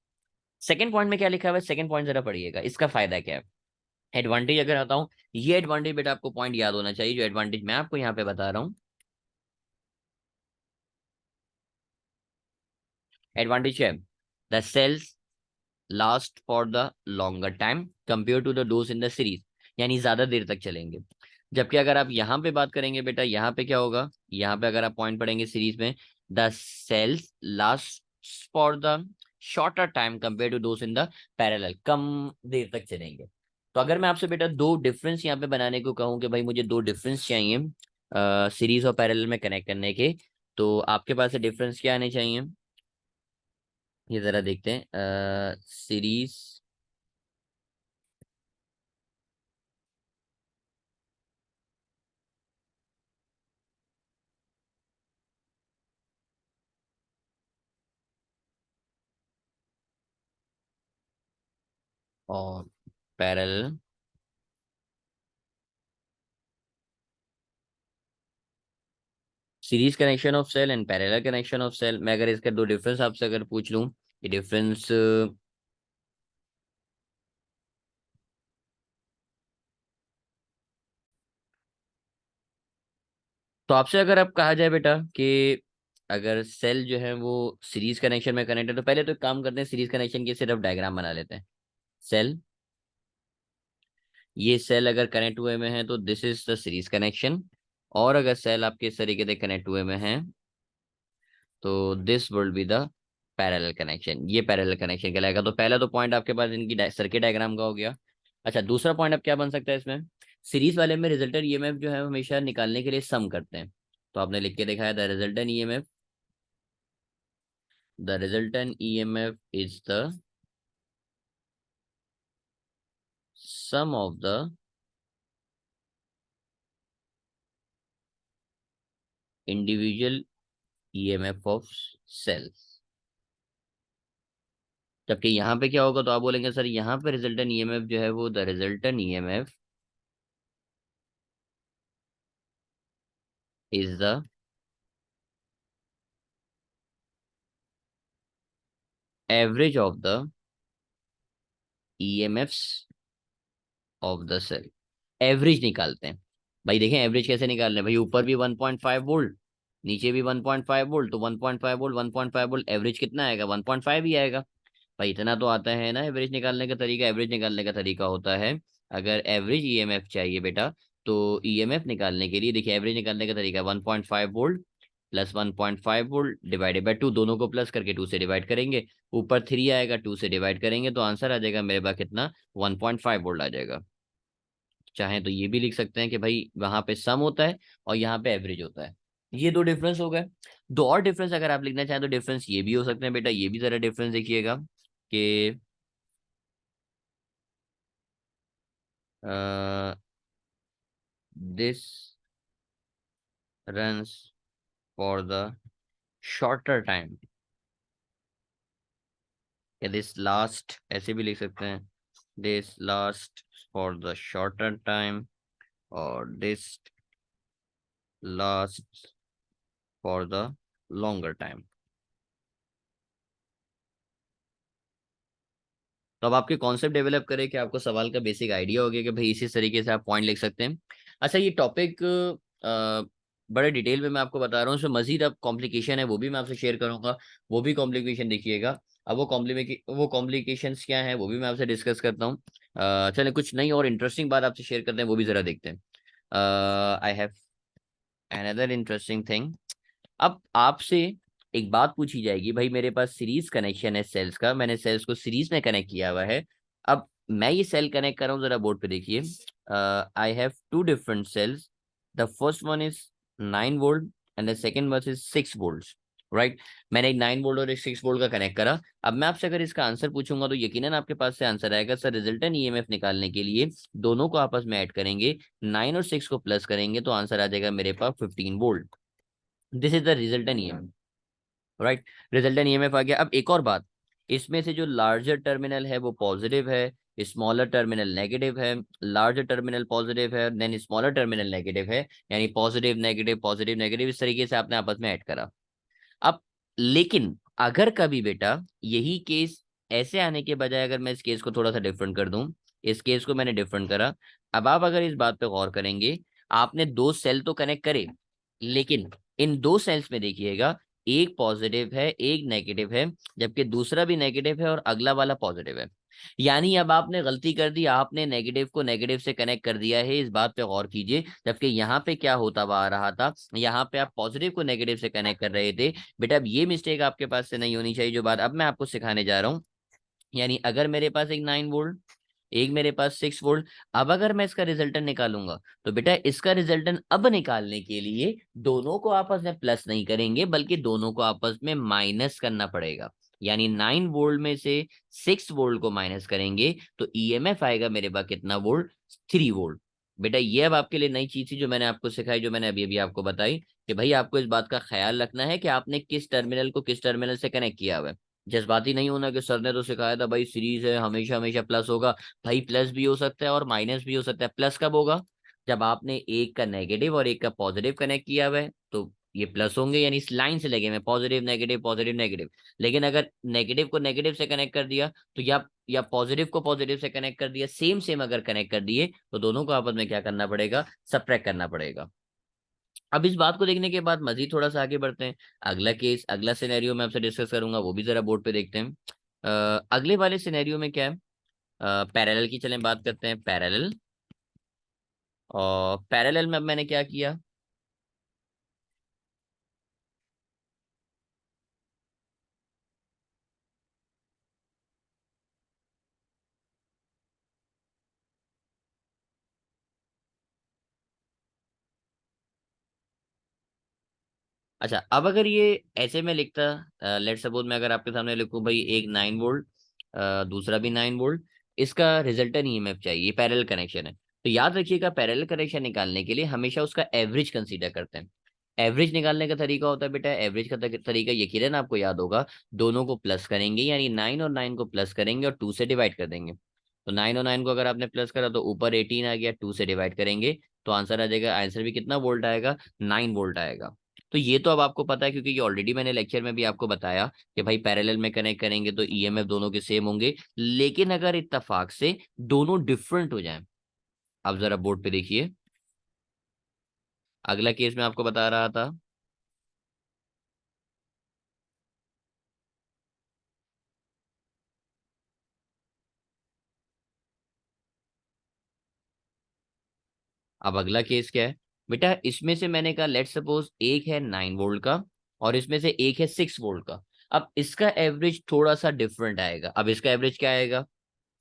सेकंड पॉइंट में क्या लिखा हुआ है, सेकंड पॉइंट जरा पढ़िएगा, इसका फायदा क्या है। एडवांटेज अगर आता हूँ, ये एडवांटेज बेटा आपको पॉइंट याद होना चाहिए, जो एडवांटेज मैं आपको यहाँ पे बता रहा हूँ। एडवांटेज है, the cells last for the longer time compare to the those in the series. यानी ज्यादा देर तक चलेंगे। जबकि अगर आप यहाँ पे बात करेंगे बेटा, यहाँ पे क्या होगा, यहाँ पे अगर आप पॉइंट पढ़ेंगे सीरीज में, the cells last for the shorter time compare to those in the parallel, कम देर तक चलेंगे। तो अगर मैं आपसे बेटा दो डिफरेंस यहाँ पे बनाने को कहूँ कि भाई मुझे दो डिफरेंस चाहिए सीरीज और पैरेलल में कनेक्ट करने के, तो आपके पास से डिफरेंस क्या आने चाहिए, ये जरा देखते हैं। सीरीज और parallel. Series connection of cell and parallel connection of cell, मैं अगर इसका दो डिफरेंस आपसे अगर पूछ लूं, ये डिफरेंस, तो आपसे अगर अब कहा जाए बेटा कि अगर सेल जो है वो सीरीज कनेक्शन में कनेक्ट है, तो पहले तो एक काम करते हैं, सीरीज कनेक्शन की सिर्फ डायग्राम बना लेते हैं। सेल, ये सेल अगर कनेक्ट हुए में है तो this is the series connection, और अगर सेल आपके इस तरीके से कनेक्ट हुए में है तो this will be the parallel connection, ये पैरेलल कनेक्शन कहलाएगा। तो पहला तो पॉइंट आपके पास इनकी सर्किट डायग्राम का हो गया। अच्छा, दूसरा पॉइंट अब क्या बन सकता है इसमें, सीरीज वाले में रिजल्टेंट ईएमएफ जो है हमेशा निकालने के लिए सम करते हैं। तो आपने लिख के दिखाया, the resultant EMF is the sum of the individual EMF of cells. जबकि यहाँ पे क्या होगा, तो आप बोलेंगे सर यहाँ पे रिजल्टेंट ईएमएफ जो है वो the resultant EMF is the average of the EMFs of the cell. Average निकालते हैं भाई। देखें एवरेज कैसे निकालने हैं भाई, ऊपर भी 1.5 वोल्ट, नीचे भी 1.5 वोल्ट, तो 1.5 वोल्ट 1.5 वोल्ट, एवरेज कितना आएगा, 1.5 ही आएगा भाई। इतना तो आता है ना एवरेज निकालने का तरीका। एवरेज निकालने का तरीका होता है, अगर एवरेज ईएमएफ चाहिए बेटा, तो ईएमएफ निकालने के लिए देखिए एवरेज निकालने का तरीका 1.5 volt plus 1.5 volt divided by 2, दोनों को प्लस करके 2 से डिवाइड करेंगे, ऊपर 3 आएगा, 2 से डिवाइड करेंगे तो आंसर आ जाएगा मेरे पास कितना, 1.5 वोल्ट आ जाएगा। चाहे तो ये भी लिख सकते हैं कि भाई वहां पे सम होता है और यहाँ पे एवरेज होता है। ये दो डिफरेंस हो गए। दो और डिफरेंस अगर आप लिखना चाहें तो डिफरेंस ये भी हो सकते हैं बेटा, ये भी जरा डिफरेंस देखिएगा कि this runs for the shorter time, या दिस लास्ट, ऐसे भी लिख सकते हैं, this last for the shorter time, और this last for the longer time. तो अब आपके कॉन्सेप्ट डेवलप करें कि आपको सवाल का बेसिक आइडिया हो गया कि भाई इसी तरीके से आप पॉइंट लिख सकते हैं। अच्छा, ये टॉपिक बड़े डिटेल में मैं आपको बता रहा हूँ, इसमें मजीद अब कॉम्प्लिकेशन है वो भी मैं आपसे शेयर करूंगा, वो भी कॉम्प्लिकेशन देखिएगा। अब वो कॉम्प्लिकेशंस क्या है वो भी मैं आपसे डिस्कस करता हूँ। चलिए कुछ नई और इंटरेस्टिंग बात आपसे शेयर करते हैं, वो भी जरा देखते हैं। आई हैव अनदर इंटरेस्टिंग थिंग। अब आपसे एक बात पूछी जाएगी, भाई मेरे पास सीरीज कनेक्शन है सेल्स का, मैंने सेल्स को सीरीज में कनेक्ट किया हुआ है। अब मैं ये सेल कनेक्ट कर रहा हूँ, जरा बोर्ड पे देखिए। I have two different cells, the first one is 9 volt and the second one is 6 volt, right. मैंने एक 9 वोल्ट और एक 6 वोल्ट का कनेक्ट करा। अब मैं आपसे अगर इसका आंसर पूछूंगा तो यकीनन आपके पास से आंसर आएगा सर, रिजल्टेंट ईएमएफ निकालने के लिए दोनों को आपस में ऐड करेंगे, 9 और 6 को प्लस करेंगे तो आंसर आ जाएगा मेरे पास 15 volt. This is the resultant EMF, right. Resultant EMF आ गया। अब एक और बात, इसमें से जो लार्जर टर्मिनल है वो पॉजिटिव है, स्मॉलर टर्मिनल नेगेटिव है, लार्जर टर्मिनल पॉजिटिव है देन स्मॉलर टर्मिनल नेगेटिव है, यानी पॉजिटिव नेगेटिव इस तरीके से आपने आपस में ऐड करा। अब लेकिन अगर कभी बेटा यही केस ऐसे आने के बजाय अगर मैं इस केस को थोड़ा सा डिफरेंट कर दूं, इस केस को मैंने डिफरेंट करा। अब आप अगर इस बात पे गौर करेंगे, आपने दो सेल तो कनेक्ट करे, लेकिन इन दो सेल्स में देखिएगा एक पॉजिटिव है एक नेगेटिव है, जबकि दूसरा भी नेगेटिव है और अगला वाला पॉजिटिव है। यानी अब आपने गलती कर दी, आपने नेगेटिव को नेगेटिव से कनेक्ट कर दिया है, इस बात पे गौर कीजिए। जबकि यहाँ पे क्या होता हुआ आ रहा था, यहाँ पे आप पॉजिटिव को नेगेटिव से कनेक्ट कर रहे थे। बेटा अब ये मिस्टेक आपके पास से नहीं होनी चाहिए, जो बात अब मैं आपको सिखाने जा रहा हूँ। यानी अगर मेरे पास एक 9 वोल्ट, एक मेरे पास 6 वोल्ट, अब अगर मैं इसका रिजल्टेंट निकालूंगा तो बेटा इसका रिजल्टेंट अब निकालने के लिए दोनों को आपस में प्लस नहीं करेंगे बल्कि दोनों को आपस में माइनस करना पड़ेगा। यानी 9 वोल्ट में से 6 वोल्ट को माइनस करेंगे तो ईएमएफ आएगा मेरे पास कितना वोल्ट, 3 वोल्ट। बेटा ये अब आपके लिए नई चीज थी जो मैंने आपको सिखाई, जो मैंने अभी अभी आपको बताई कि भाई आपको इस बात का ख्याल रखना है कि आपने किस टर्मिनल को किस टर्मिनल से कनेक्ट किया हुआ है। जज्बाती नहीं होना कि सर ने तो सिखाया था भाई सीरीज है हमेशा हमेशा प्लस होगा। भाई प्लस भी हो सकता है और माइनस भी हो सकता है। प्लस कब होगा, जब आपने एक का नेगेटिव और एक का पॉजिटिव कनेक्ट किया हुआ है तो ये प्लस होंगे, यानी इस लाइन से लगे हुए पॉजिटिव नेगेटिव पॉजिटिव नेगेटिव। लेकिन अगर नेगेटिव को नेगेटिव से कनेक्ट कर दिया तो या पॉजिटिव को पॉजिटिव से कनेक्ट कर दिया, सेम सेम अगर कनेक्ट कर दिए तो दोनों को आपस में क्या करना पड़ेगा, सबट्रैक्ट करना पड़ेगा। अब इस बात को देखने के बाद मजीद थोड़ा सा आगे बढ़ते हैं। अगला केस, अगला सिनेरियो मैं आपसे डिस्कस करूंगा, वो भी जरा बोर्ड पे देखते हैं। अगले वाले सिनेरियो में क्या है, पैरेलल की चलें बात करते हैं, पैरेलल। और पैरेलल में अब मैंने क्या किया, अच्छा अब अगर ये ऐसे में लिखता, लेट सपोज मैं अगर आपके सामने लिखूं भाई एक 9 वोल्ट, दूसरा भी 9 वोल्ट, इसका रिजल्टेंट ईएमएफ चाहिए, पैरेलल कनेक्शन है। तो याद रखिएगा पैरेलल कनेक्शन निकालने के लिए हमेशा उसका एवरेज कंसीडर करते हैं। एवरेज निकालने का तरीका होता है बेटा, एवरेज का तरीका यकीनन आपको याद होगा, दोनों को प्लस करेंगे, यानी 9 और 9 को प्लस करेंगे और 2 से डिवाइड कर देंगे। तो 9 और 9 को अगर आपने प्लस करा तो ऊपर 18 आ गया, 2 से डिवाइड करेंगे तो आंसर आ जाएगा, आंसर भी कितना वोल्ट आएगा, 9 वोल्ट आएगा। तो ये तो अब आपको पता है, क्योंकि ये ऑलरेडी मैंने लेक्चर में भी आपको बताया कि भाई पैरेलल में कनेक्ट करेंगे तो ईएमएफ दोनों के सेम होंगे। लेकिन अगर इत्तेफाक से दोनों डिफरेंट हो जाएं, अब जरा बोर्ड पे देखिए, अगला केस मैं आपको बता रहा था। अब अगला केस क्या है बेटा, इसमें से मैंने कहा लेट सपोज एक है 9 वोल्ट का और इसमें से एक है 6 वोल्ट का। अब इसका एवरेज थोड़ा सा डिफरेंट आएगा, अब इसका एवरेज क्या आएगा,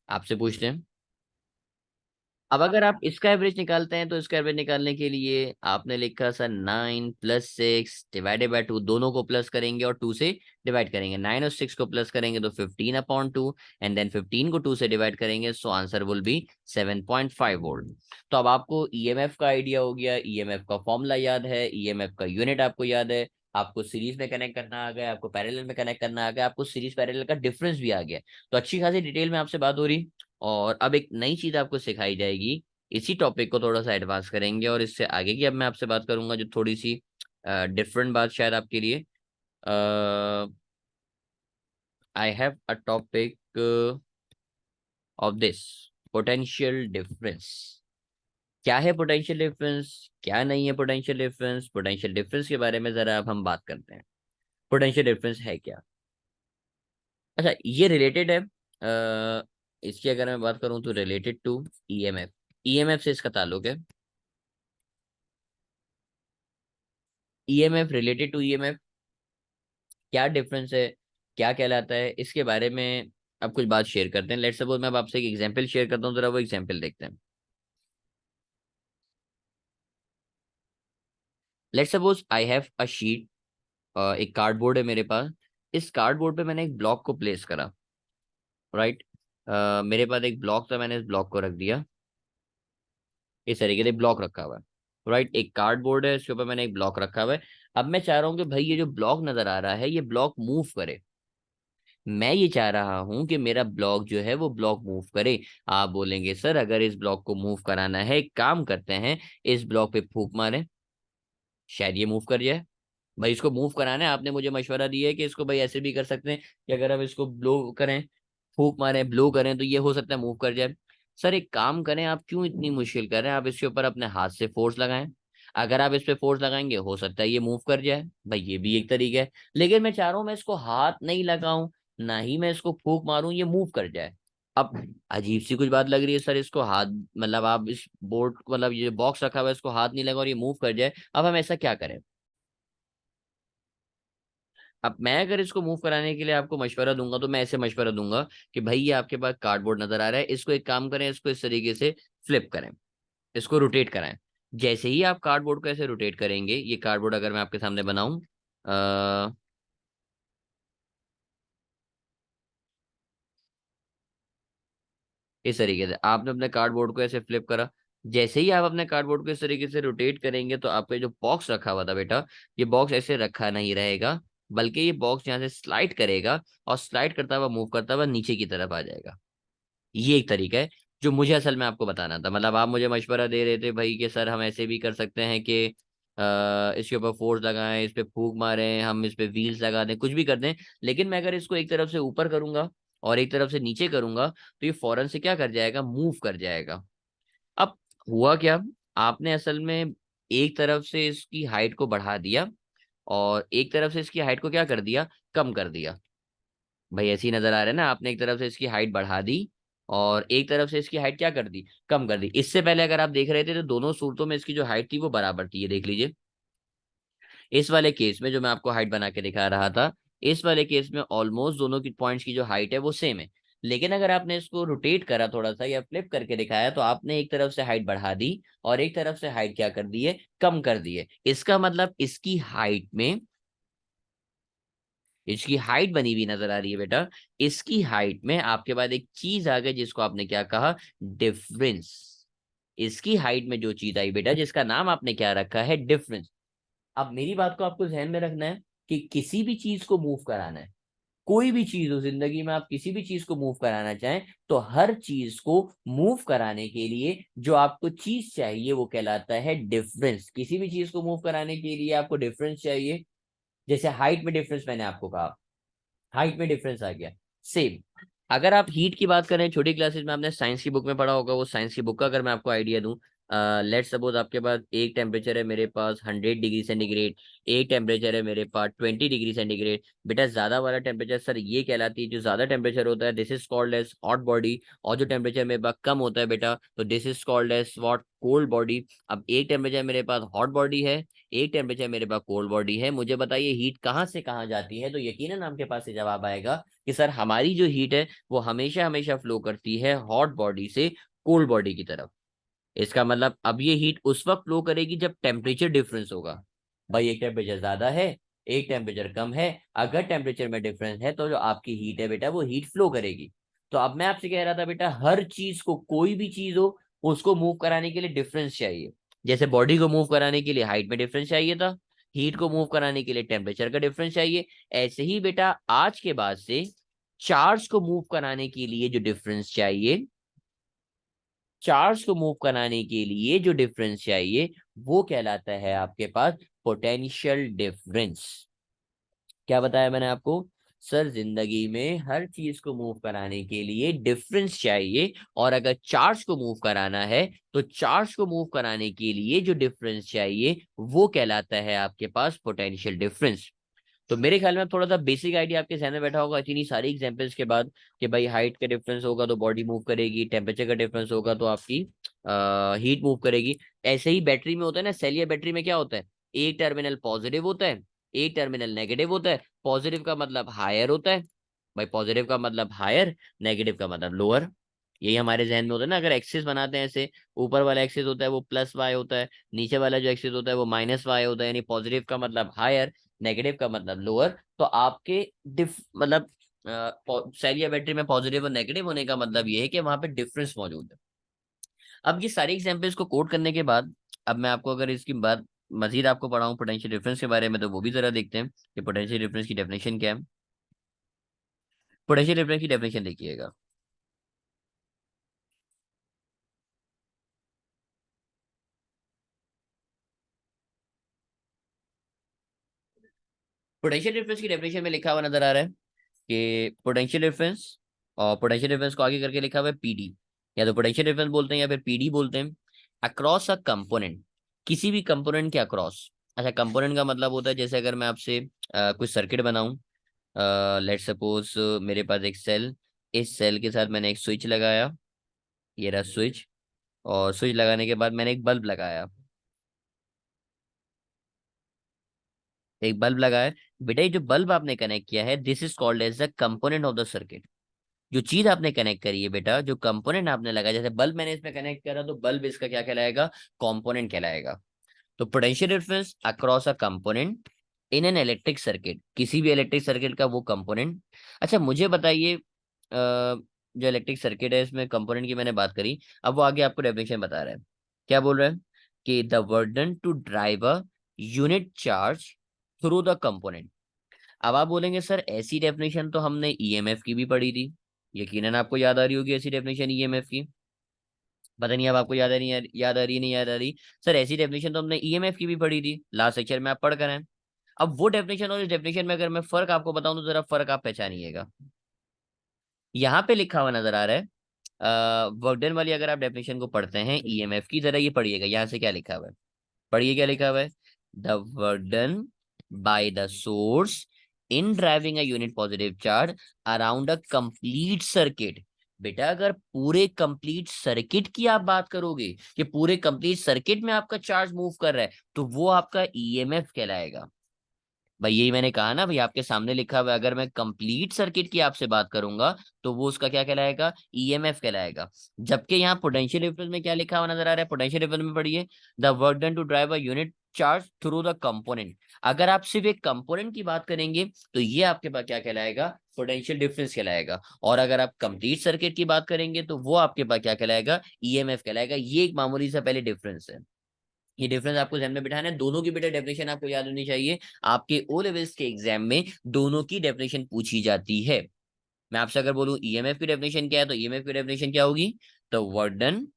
आपसे पूछते हैं। अब अगर आप इसका एवरेज निकालते हैं तो इसका एवरेज निकालने के लिए आपने लिखा सर 9 + 6 डिवाइडेड बाय 2, दोनों को प्लस करेंगे और 2 से डिवाइड करेंगे, 9 और 6 को प्लस करेंगे तो 15/2, एंड देन 15 को 2 से डिवाइड करेंगे, so answer will be 7.5 volt. तो अब आपको ईएमएफ का आइडिया हो गया, ईएमएफ का फॉर्मूला याद है, ईएमएफ का यूनिट आपको याद है, आपको सीरीज में कनेक्ट करना आ गया, आपको पैरेलल में कनेक्ट करना आ गया, आपको सीरीज पैरेलल का डिफरेंस भी आ गया। तो अच्छी खासी डिटेल में आपसे बात हो रही, और अब एक नई चीज आपको सिखाई जाएगी। इसी टॉपिक को थोड़ा सा एडवांस करेंगे और इससे आगे की अब मैं आपसे बात करूंगा जो थोड़ी सी डिफरेंट बात शायद आपके लिए। आई have a topic of this, potential difference. क्या है पोटेंशियल डिफरेंस, क्या नहीं है पोटेंशियल डिफरेंस, पोटेंशियल डिफरेंस के बारे में जरा अब हम बात करते हैं। पोटेंशियल डिफरेंस है क्या। अच्छा ये रिलेटेड है, इसकी अगर मैं बात करूं तो रिलेटेड टू ईएमएफ, ईएमएफ से इसका ताल्लुक है। ईएमएफ, रिलेटेड टू ईएमएफ, क्या डिफरेंस है, क्या कहलाता है, इसके बारे में अब कुछ बात शेयर करते हैं। लेट्स सपोज मैं अब आपसे एक एग्जांपल शेयर करता हूँ, जरा वो एग्जांपल देखते हैं। Let's suppose I have a sheet, एक कार्डबोर्ड है मेरे पास। इस कार्डबोर्ड पे मैंने एक ब्लॉक को प्लेस करा, राइट। मेरे पास एक ब्लॉक था, मैंने इस ब्लॉक को रख दिया, इस तरीके से ब्लॉक रखा हुआ है, राइट। एक कार्डबोर्ड है, इसके ऊपर मैंने एक ब्लॉक रखा हुआ है। अब मैं चाह रहा हूँ कि भाई ये जो ब्लॉक नजर आ रहा है ये ब्लॉक मूव करे, मैं ये चाह रहा हूं कि मेरा ब्लॉक जो है वो ब्लॉक मूव करे। आप बोलेंगे सर अगर इस ब्लॉक को मूव कराना है, एक काम करते हैं, इस ब्लॉक पे फूक मारें, शायद ये मूव कर जाए। भाई इसको मूव कराना है, आपने मुझे मशवरा दिया है कि इसको भाई ऐसे भी कर सकते हैं कि अगर हम इसको ब्लो करें, फूक मारें, ब्लो करें तो ये हो सकता है मूव कर जाए। सर एक काम करें, आप क्यों इतनी मुश्किल कर रहे हैं, आप इसके ऊपर अपने हाथ से फोर्स लगाएं, अगर आप इस पे फोर्स लगाएंगे हो सकता है ये मूव कर जाए। भाई ये भी एक तरीका है, लेकिन मैं चाह रहा हूं मैं इसको हाथ नहीं लगाऊं, ना ही मैं इसको फूक मारूं, ये मूव कर जाए। अब अजीब सी कुछ बात लग रही है सर, इसको हाथ, मतलब आप इस बोर्ड, मतलब ये बॉक्स रखा हुआ है इसको हाथ नहीं लगा और ये मूव कर जाए, अब हम ऐसा क्या करें। अब मैं अगर इसको मूव कराने के लिए आपको मशवरा दूंगा तो मैं ऐसे मशवरा दूंगा कि भाई ये आपके पास कार्डबोर्ड नजर आ रहा है, इसको एक काम करें, इसको इस तरीके से फ्लिप करें, इसको रोटेट कराएं। जैसे ही आप कार्डबोर्ड को ऐसे रोटेट करेंगे, ये कार्डबोर्ड अगर मैं आपके सामने बनाऊं, इस तरीके से आपने अपने कार्डबोर्ड को ऐसे फ्लिप करा, जैसे ही आप अपने कार्डबोर्ड को इस तरीके से रोटेट करेंगे तो आपका जो बॉक्स रखा हुआ था बेटा, ये बॉक्स ऐसे रखा नहीं रहेगा, बल्कि ये बॉक्स यहाँ से स्लाइड करेगा और स्लाइड करता हुआ मूव करता हुआ नीचे की तरफ आ जाएगा। ये एक तरीका है जो मुझे असल में आपको बताना था, मतलब आप मुझे मशवरा दे रहे थे भाई कि सर हम ऐसे भी कर सकते हैं कि इसके ऊपर फोर्स लगाएं, इस पे फूक मारें, हम इस पे व्हील्स लगा दें, कुछ भी कर दें, लेकिन मैं अगर इसको एक तरफ से ऊपर करूंगा और एक तरफ से नीचे करूंगा तो ये फौरन से क्या कर जाएगा, मूव कर जाएगा। अब हुआ क्या, आपने असल में एक तरफ से इसकी हाइट को बढ़ा दिया और एक तरफ से इसकी हाइट को क्या कर दिया, कम कर दिया। भाई ऐसे ही नजर आ रहा है ना, आपने एक तरफ से इसकी हाइट बढ़ा दी और एक तरफ से इसकी हाइट क्या कर दी, कम कर दी। इससे पहले अगर आप देख रहे थे तो दोनों सूरतों में इसकी जो हाइट थी वो बराबर थी, ये देख लीजिए। इस वाले केस में जो मैं आपको हाइट बना के दिखा रहा था, इस वाले केस में ऑलमोस्ट दोनों की पॉइंट्स की जो हाइट है वो सेम है। लेकिन अगर आपने इसको रोटेट करा थोड़ा सा या फ्लिप करके दिखाया तो आपने एक तरफ से हाइट बढ़ा दी और एक तरफ से हाइट क्या कर दी है, कम कर दी है। इसका मतलब इसकी हाइट बनी हुई नजर आ रही है बेटा। इसकी हाइट में आपके पास एक चीज आ गई जिसको आपने क्या कहा, डिफरेंस। इसकी हाइट में जो चीज आई बेटा जिसका नाम आपने क्या रखा है, डिफरेंस। अब मेरी बात को आपको ध्यान में रखना है कि किसी भी चीज को मूव कराना है, कोई भी चीज हो जिंदगी में, आप किसी भी चीज को मूव कराना चाहें तो हर चीज को मूव कराने के लिए जो आपको चीज चाहिए वो कहलाता है डिफरेंस। किसी भी चीज को मूव कराने के लिए आपको डिफरेंस चाहिए। जैसे हाइट में डिफरेंस मैंने आपको कहा, हाइट में डिफरेंस आ गया। सेम अगर आप हीट की बात करें, छोटी क्लासेस में आपने साइंस की बुक में पढ़ा होगा, वो साइंस की बुक का अगर मैं आपको आइडिया दूं, लेट सपोज आपके पास एक टेम्परेचर है मेरे पास 100 डिग्री सेंटीग्रेड, एक टेम्परेचर है मेरे पास 20 डिग्री सेंटीग्रेड। बेटा ज्यादा वाला टेम्परेचर सर ये कहलाती है, जो ज्यादा टेम्परेचर होता है this is called as hot body, और जो टेम्परेचर मेरे पास कम होता है बेटा तो this is called as what, cold body. अब एक टेम्परेचर मेरे पास हॉट बॉडी है, एक टेम्परेचर मेरे पास कोल्ड बॉडी है, मुझे बताइए हीट कहाँ से कहाँ जाती है, तो यकीनन आपके पास से जवाब आएगा कि सर हमारी जो हीट है वो हमेशा हमेशा फ्लो करती है हॉट बॉडी से कोल्ड बॉडी की तरफ। इसका मतलब अब ये हीट उस वक्त फ्लो करेगी जब टेम्परेचर डिफरेंस होगा। भाई एक टेम्परेचर ज्यादा है, एक टेम्परेचर कम है, अगर टेम्परेचर में डिफरेंस है तो जो आपकी हीट है बेटा वो हीट फ्लो करेगी। तो अब मैं आपसे कह रहा था बेटा हर चीज को, कोई भी चीज हो उसको मूव कराने के लिए डिफरेंस चाहिए। जैसे बॉडी को मूव कराने के लिए हाइट में डिफरेंस चाहिए था, हीट को मूव कराने के लिए टेम्परेचर का डिफरेंस चाहिए। ऐसे ही बेटा आज के बाद से चार्ज को मूव कराने के लिए जो डिफरेंस चाहिए, चार्ज को मूव कराने के लिए जो डिफरेंस चाहिए वो कहलाता है आपके पास पोटेंशियल डिफरेंस। क्या बताया मैंने आपको, सर जिंदगी में हर चीज को मूव कराने के लिए डिफरेंस चाहिए, और अगर चार्ज को मूव कराना है तो चार्ज को मूव कराने के लिए जो डिफरेंस चाहिए वो कहलाता है आपके पास पोटेंशियल डिफरेंस। तो मेरे ख्याल में अब थोड़ा सा बेसिक आइडिया आपके ध्यान में बैठा होगा इतनी सारी एग्जांपल्स के बाद, कि भाई हाइट का डिफरेंस होगा तो बॉडी मूव करेगी, टेम्परेचर का डिफरेंस होगा तो आपकी हीट मूव करेगी। ऐसे ही बैटरी में होता है ना, सेल या बैटरी में क्या होता है, एक टर्मिनल पॉजिटिव होता है, एक टर्मिनल नेगेटिव होता है। पॉजिटिव का मतलब हायर होता है, भाई पॉजिटिव का मतलब हायर, नेगेटिव का मतलब लोअर। यही हमारे जहन में होता है ना, अगर एक्सिस बनाते हैं ऐसे, ऊपर वाला एक्सिस होता है वो प्लस वाई होता है, नीचे वाला जो एक्सिस होता है वो माइनस वाई होता है, यानी पॉजिटिव का मतलब हायर, नेगेटिव का मतलब लोअर। तो आपके डिफ मतलब सेल या बैटरी में पॉजिटिव और नेगेटिव होने का मतलब ये है कि वहां पे डिफरेंस मौजूद है। अब ये सारी एग्जांपल्स को कोट करने के बाद अब मैं आपको अगर इसकी बात मजीद आपको पढ़ाऊं पोटेंशियल डिफरेंस के बारे में, तो वो भी जरा देखते हैं कि पोटेंशियल डिफरेंस की डेफिनेशन क्या है। पोटेंशियल डिफरेंस की डेफिनेशन देखिएगा। पोटेंशियल डिफरेंस की डेफिनेशन में लिखा हुआ नजर आ रहा है कि पोटेंशियल डिफरेंस, और पोटेंशियल डिफरेंस को आगे करके लिखा हुआ है पीडी, या तो पोटेंशियल डिफरेंस बोलते हैं या फिर पीडी बोलते हैं। अक्रॉस अ कंपोनेंट, किसी भी कंपोनेंट के अक्रॉस। अच्छा कंपोनेंट का मतलब होता है जैसे अगर मैं आपसे कुछ सर्किट बनाऊं, लेट सपोज मेरे पास एक सेल, इस सेल के साथ मैंने एक स्विच लगाया, ये रहा स्विच, और स्विच लगाने के बाद मैंने एक बल्ब लगाया, एक बल्ब लगाया। बेटा ये जो बल्ब आपने कनेक्ट किया है this is called as the component of the circuit. जो चीज आपने कनेक्ट करी है बेटा, जो कंपोनेंट आपने लगाया, जैसे बल्ब मैंने इसमें कनेक्ट करा तो बल्ब इसका क्या कहलाएगा, कंपोनेंट कहलाएगा। तो potential difference across a component in an electric circuit, किसी भी इलेक्ट्रिक सर्किट का वो कंपोनेंट। अच्छा मुझे बताइए जो इलेक्ट्रिक सर्किट है इसमें कंपोनेंट की मैंने बात करी, अब वो आगे आपको डेफिनेशन बता रहा है। क्या बोल रहा है कि the work done to drive a unit charge through the component. अब आप बोलेंगे सर ऐसी डेफिनेशन तो हमने ईएमएफ की भी पढ़ी थी, यकीनन आपको याद आ रही होगी ऐसी डेफिनेशन ईएमएफ की। पता नहीं अब आपको याद आ रही है, याद आ रही है नहीं याद आ रही। सर ऐसी डेफिनेशन तो हमने ईएमएफ की भी पढ़ी थी, लास्ट लेक्चर में आप पढ़ कर हैं। अब वो डेफिनेशन और इस डेफिनेशन में अगर मैं फर्क आपको बताऊं तो जरा फर्क आप पहचानिएगा। यहाँ पे लिखा हुआ नजर आ रहा है वर्कडन वाली, अगर आप डेफिनेशन को पढ़ते हैं ईएमएफ की, जरा ये पढ़िएगा यहाँ से क्या लिखा हुआ है। पढ़िए क्या लिखा हुआ है, the work done by the source in driving a unit positive charge around a complete circuit. बेटा अगर पूरे कंप्लीट सर्किट की आप बात करोगे कि पूरे कंप्लीट सर्किट में आपका चार्ज मूव कर रहा है, तो वो आपका ईएमएफ कहलाएगा। भाई यही मैंने कहा ना, भाई आपके सामने लिखा हुआ है, अगर मैं कंप्लीट सर्किट की आपसे बात करूंगा तो वो उसका क्या कहलाएगा, ईएमएफ कहलाएगा। जबकि यहाँ पोटेंशियल डिफरेंस में क्या लिखा हुआ नजर आ रहा है, पोटेंशियल डिफरेंस में पढ़िए, the work done to drive a unit charge through the component. अगर आप सिर्फ एक कंपोनेंट की बात करेंगे तो ये आपके पास क्या कहलाएगा, पोटेंशियल डिफरेंस कहलाएगा। और अगर आप कंप्लीट सर्किट की बात करेंगे तो वो आपके पास क्या कहलाएगा, ईएमएफ कहलाएगा। ये एक मामूली सा पहले डिफरेंस है। ये डिफरेंस आपको ध्यान में बिठाना है, दोनों की बेटा डेफिनेशन आपको याद होनी चाहिए। आपके ओ लेवल्स के एग्जाम में दोनों की डेफिनेशन पूछी जाती है। मैं आपसे अगर बोलूं ईएमएफ की डेफिनेशन क्या है, तो ईएमएफ की डेफिनेशन क्या होगी, तो work done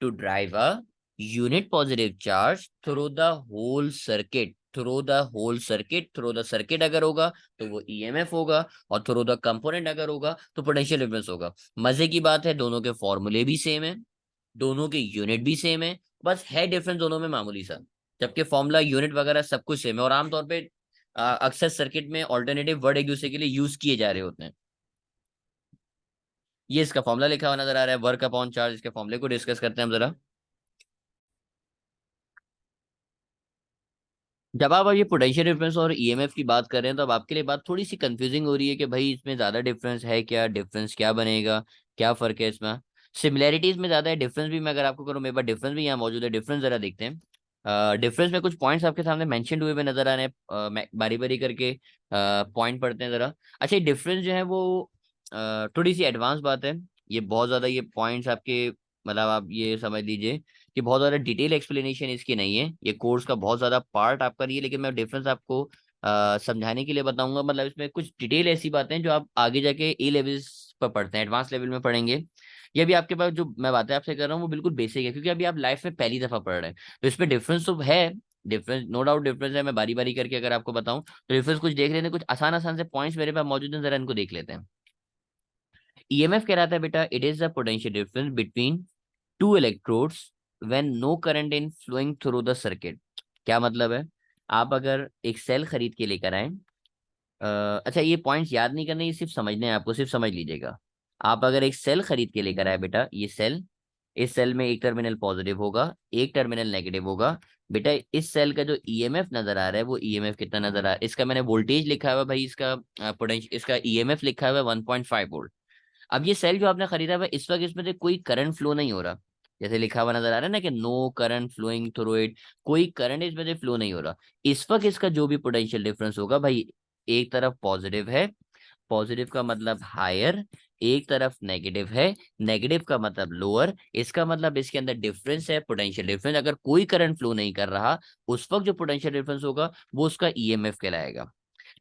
to drive a unit positive charge through the whole circuit, through the whole circuit, through the circuit अगर होगा तो वो ईएमएफ होगा, और थ्रू द कंपोनेंट अगर होगा तो पोटेंशियल डिफरेंस होगा। मजे की बात है, दोनों के फॉर्मूले भी सेम है, दोनों के यूनिट भी सेम है, बस है डिफरेंस दोनों में मामूली सा। जबकि फॉर्मूला यूनिट वगैरह सब कुछ सेम है, और आमतौर पे अक्सर सर्किट में ऑल्टरनेटिव वर्ड एक दूसरे के लिए यूज किए जा रहे होते हैं। ये इसका फॉर्मूला लिखा हुआ नजर आ रहा है, वर्क अपॉन चार्ज। इसके फॉर्मूले को डिस्कस करते हैं हम जरा। जब आप अब ये पोटेंशियल डिफरेंस और ईएमएफ की बात कर रहे हैं तो अब आपके लिए बात थोड़ी सी कंफ्यूजिंग हो रही है कि भाई इसमें ज्यादा डिफरेंस है क्या, डिफरेंस क्या बनेगा, क्या फर्क है इसमें। सिमिलैरिटीज में ज्यादा है, डिफरेंस भी मैं अगर आपको करूँ, मेरे पास डिफरेंस भी यहाँ मौजूद है, डिफरेंस जरा देखते हैं। डिफरेंस में कुछ पॉइंट्स आपके सामने मेंशन हुए हुए नजर आ रहे हैं, मैं बारी बारी करके पॉइंट पढ़ते हैं जरा। अच्छा, ये डिफरेंस जो है वो थोड़ी सी एडवांस बात है। ये बहुत ज्यादा ये पॉइंट्स आपके, मतलब आप ये समझ लीजिए कि बहुत ज्यादा डिटेल एक्सप्लेनेशन इसकी नहीं है, ये कोर्स का बहुत ज्यादा पार्ट आपका नहीं है, लेकिन मैं डिफरेंस आपको समझाने के लिए बताऊंगा। मतलब इसमें कुछ डिटेल ऐसी बातें हैं जो आप आगे जाके ए लेवल्स पर पढ़ते हैं, एडवांस लेवल में पढ़ेंगे। ये भी आपके पास जो मैं बातें आपसे कर रहा हूँ वो बिल्कुल बेसिक है, क्योंकि अभी आप लाइफ में पहली दफा पढ़ रहे हैं, तो इसमें डिफरेंस तो है। डिफरेंस नो डाउट डिफरेंस है, मैं बारी बारी करके अगर आपको बताऊं तो डिफरेंस कुछ देख लेते हैं, कुछ आसान आसान से पॉइंट्स मेरे पास मौजूद हैं, जरा इनको देख लेते हैं। ईएमएफ कह रहा था बेटा, it is the potential difference between two electrodes when no current in flowing through the circuit. क्या मतलब है, आप अगर एक सेल खरीद के लेकर आए, अच्छा ये पॉइंट्स याद नहीं करने, ये सिर्फ समझने हैं आपको, सिर्फ समझ लीजिएगा। आप अगर एक सेल खरीद के लेकर आए बेटा, ये सेल, इस सेल में एक टर्मिनल पॉजिटिव होगा, एक टर्मिनल नेगेटिव होगा। बेटा इस सेल का जो ईएमएफ नजर आ रहा है वो ईएमएफ कितना नजर आ रहा है, इसका मैंने वोल्टेज लिखा हुआ है भाई, इसका पोटेंशियल, इसका ईएमएफ लिखा हुआ है 1.5 वोल्ट। अब ये सेल जो आपने खरीदा हुआ है, इस वक्त इसमें से कोई करंट फ्लो नहीं हो रहा, जैसे लिखा हुआ नजर आ रहा है ना कि no current flowing through it, कोई करंट इसमें से फ्लो नहीं हो रहा। इस वक्त इसका जो भी पोटेंशियल डिफरेंस होगा भाई, एक तरफ पॉजिटिव है, पॉजिटिव का मतलब हायर, एक तरफ नेगेटिव है, नेगेटिव का मतलब लोअर, इसका मतलब इसके अंदर डिफरेंस है, पोटेंशियल डिफरेंस। अगर कोई करंट फ्लो नहीं कर रहा, उस वक्त जो पोटेंशियल डिफरेंस होगा वो उसका ईएमएफ कहलाएगा।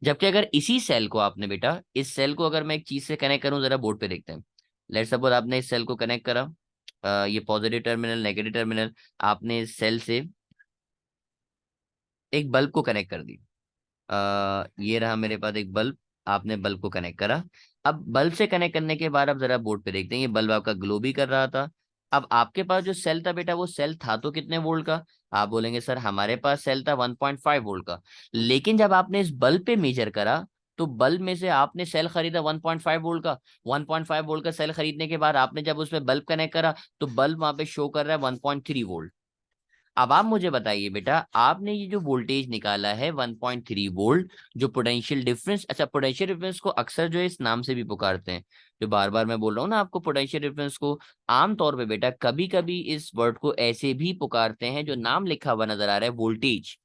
जबकि अगर इसी सेल को आपने बेटा, इस सेल को अगर मैं एक चीज से कनेक्ट करूं, जरा बोर्ड पे देखते हैं। लेट्स सपोज आपने इस सेल को कनेक्ट करा, ये पॉजिटिव टर्मिनल नेगेटिव टर्मिनल, आपने इस सेल से एक बल्ब को कनेक्ट कर दी। ये रहा मेरे पास एक बल्ब, आपने बल्ब को कनेक्ट करा। अब बल्ब से कनेक्ट करने के बाद अब जरा बोर्ड पे देखते हैं, ये बल्ब आपका ग्लो भी कर रहा था। अब आपके पास जो सेल था बेटा, वो सेल था तो कितने वोल्ट का, आप बोलेंगे सर हमारे पास सेल था 1.5 वोल्ट का। लेकिन जब आपने इस बल्ब पे मेजर करा, तो बल्ब में से आपने सेल खरीदा 1.5 वोल्ट का, 1.5 वोल्ट का सेल खरीदने के बाद आपने जब उसमें बल्ब कनेक्ट करा, तो बल्ब वहां पे शो कर रहा है 1.3 वोल्ट। अब आप मुझे बताइए बेटा, आपने ये जो वोल्टेज निकाला है 1.3 वोल्ट, जो पोटेंशियल डिफरेंस, अच्छा पोटेंशियल डिफरेंस को अक्सर जो है इस नाम से भी पुकारते हैं, जो बार बार मैं बोल रहा हूँ ना आपको, पोटेंशियल डिफरेंस को आमतौर पे बेटा कभी कभी इस वर्ड को ऐसे भी पुकारते हैं, जो नाम लिखा हुआ नजर आ रहा है वोल्टेज।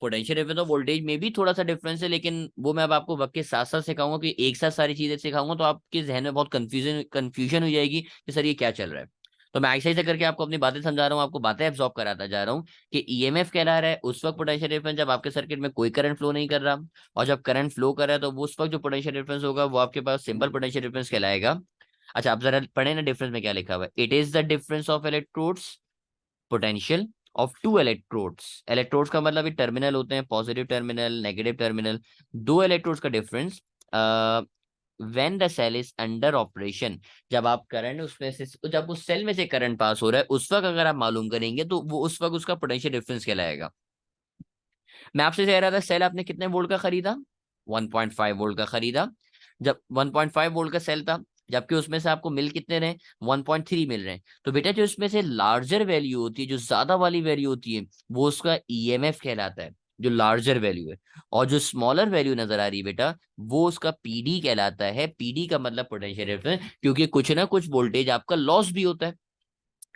पोटेंशियल डिफरेंस और वोल्टेज में भी थोड़ा सा डिफरेंस है, लेकिन वो मैं अब आपको वक्त के साथ साथ सिखाऊंगा, कि एक साथ सारी चीजें सिखाऊंगा तो आपके जहन में बहुत कंफ्यूजन हो जाएगी कि सर ये क्या चल रहा है। तो मैं ऐसे ऐसे करके आपको अपनी बातें समझा रहा हूँ, आपको बातें एब्जॉर्ब कराता जा रहा हूँ कि ईएमएफ कहला रहा है उस वक्त पोटेंशियल डिफरेंस जब आपके सर्किट में कोई करंट फ्लो नहीं कर रहा, और जब करंट फ्लो कर रहा है तो वो उस वक्त जो पोटेंशियल डिफरेंस होगा वो आपके पास सिंपल पोटेंशियल डिफरेंस कहलाएगा। अच्छा आप जरा पढ़े ना डिफरेंस में क्या लिखा हुआ है, it is the difference of electrodes potential of two electrodes. Electrodes का मतलब ये टर्मिनल होते हैं, पॉजिटिव टर्मिनल नेगेटिव टर्मिनल, दो इलेक्ट्रोड्स का difference when the cell is under operation, जब आप करंट उसमें से, जब उस सेल में से करंट पास हो रहा है उस वक्त अगर आप मालूम करेंगे तो वो उस वक्त उसका पोटेंशियल डिफरेंस कहलाएगा। मैं आपसे कह रहा था सेल आपने कितने वोल्ट का खरीदा, 1.5 वोल्ट का खरीदा। जब 1.5 वोल्ट का सेल था, जबकि उसमें से आपको मिल कितने रहे, 1.3 मिल रहे हैं। तो बेटा जो इसमें से लार्जर वैल्यू होती है, जो ज्यादा वाली वैल्यू होती है, वो उसका ईएमएफ कहलाता है, जो लार्जर वैल्यू है। और जो स्मॉलर वैल्यू नजर आ रही है बेटा, वो उसका पीडी कहलाता है। पीडी का मतलब पोटेंशियल डिफरेंस, क्योंकि कुछ ना कुछ वोल्टेज आपका लॉस भी होता है।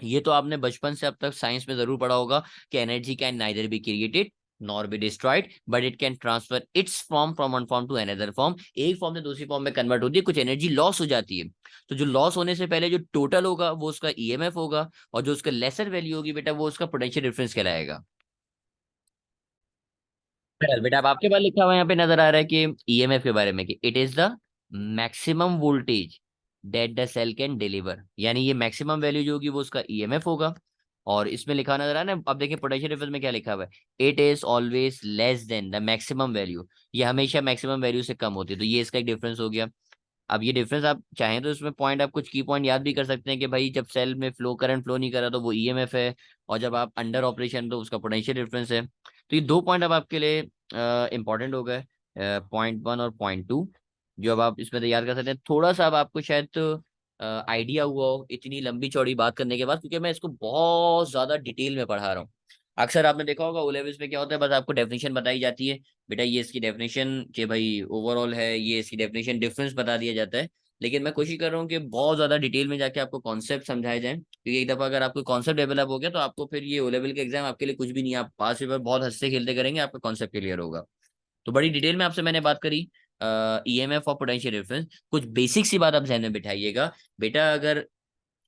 ये तो आपने बचपन से अब तक साइंस में जरूर पढ़ा होगा कि energy can neither be created nor be destroyed but it can transfer its form from one form to another form. एक फॉर्म से दूसरी फॉर्म में कन्वर्ट होती है, कुछ एनर्जी लॉस हो जाती है। तो जो लॉस होने से पहले जो टोटल होगा वो उसका ईएमएफ होगा, और जो उसका लेसर वैल्यू होगी बेटा वो उसका पोटेंशियल डिफरेंस कहलाएगा। बेटा अब आपके पास लिखा हुआ यहाँ पे नजर आ रहा है कि ईएमएफ के बारे में, कि it is the maximum voltage that the cell can deliver, यानी ये मैक्सिमम वैल्यू जो होगी वो उसका ईएमएफ होगा। और इसमें लिखा नजर आ रहा है ना, अब देखिए पोटेंशियल डिफरेंस में क्या लिखा हुआ है, it is always less than the maximum value, ये हमेशा मैक्सिमम वैल्यू से कम होती है, तो ये इसका एक डिफरेंस हो गया। अब ये डिफरेंस आप चाहें तो इसमें पॉइंट, आप कुछ की पॉइंट याद भी कर सकते हैं कि भाई जब सेल में फ्लो करंट फ्लो नहीं कर रहा तो वो ईएमएफ है, और जब आप अंडर ऑपरेशन तो उसका पोटेंशियल डिफरेंस है। तो ये दो पॉइंट अब आपके लिए इंपॉर्टेंट हो गए, पॉइंट 1 और पॉइंट 2, जो अब आप इसमें तो याद कर सकते हैं। थोड़ा सा अब आपको शायद आइडिया हुआ हो इतनी लंबी चौड़ी बात करने के बाद, क्योंकि मैं इसको बहुत ज्यादा डिटेल में पढ़ा रहा हूँ। अक्सर आपने देखा होगा ओ लेवल्स में क्या होता है, बस आपको डेफिनेशन बताई जाती है, बेटा ये इसकी डेफिनेशन कि भाई ओवरऑल है, ये इसकी डेफिनेशन डिफरेंस बता दिया जाता है। लेकिन मैं कोशिश कर रहा हूँ कि बहुत ज्यादा डिटेल में जाके आपको कॉन्सेप्ट समझाए जाए, क्योंकि एक दफा अगर आपको कॉन्सेप्ट डेवलप हो गया तो आपको फिर ये ओ लेवल के एग्जाम आपके लिए कुछ भी नहीं है, आप पास पेपर बहुत हंसते खेलते करेंगे, आपका कॉन्सेप्ट क्लियर होगा। तो बड़ी डिटेल में आपसे मैंने बात करी ईएमएफ और पोटेंशियल डिफरेंस। कुछ बेसिक सी बात आप ध्यान में बिठाइएगा बेटा, अगर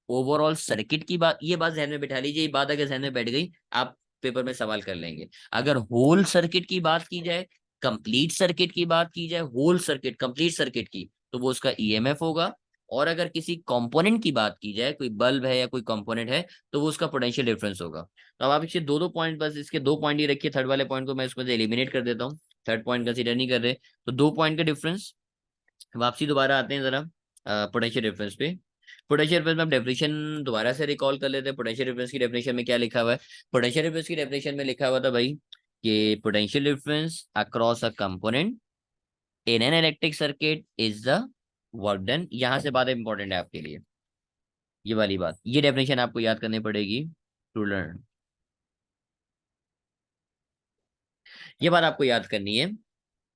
ओवरऑल सर्किट की बात, ये बात ध्यान में बिठा लीजिए, ये बात अगर ध्यान में बैठ गई आप पेपर में सवाल कर लेंगे। अगर होल सर्किट की बात की जाए, कंप्लीट सर्किट की बात की जाए, होल सर्किट कंप्लीट सर्किट की, तो वो उसका ईएमएफ होगा। और अगर किसी कंपोनेंट की बात की जाए, कोई बल्ब है या कोई कंपोनेंट है, तो वो उसका पोटेंशियल डिफरेंस होगा। तो अब आप इसके दो दो पॉइंट, बस इसके दो पॉइंट ही रखिए, थर्ड वाले पॉइंट को मैं इसमें से एलिमिनेट कर देता हूँ, थर्ड पॉइंट कंसीडर नहीं कर रहे। तो दो पॉइंट का डिफरेंस, वापसी दोबारा आते हैं जरा पोटेंशियल डिफरेंस पे। पोटेंशियल डिफरेंस में हम डेफिनेशन दोबारा से रिकॉल कर लेते हैं। पोटेंशियल डिफरेंस की डेफिनेशन में क्या लिखा हुआ है, पोटेंशियल डिफरेंस की डेफिनेशन में लिखा हुआ था भाई कि potential difference across a component in an electric circuit is the work done. यहाँ से बात इंपॉर्टेंट है आपके लिए, ये वाली बात, ये डेफिनेशन आपको याद करनी पड़ेगी टू लर्न, ये बात आपको याद करनी है।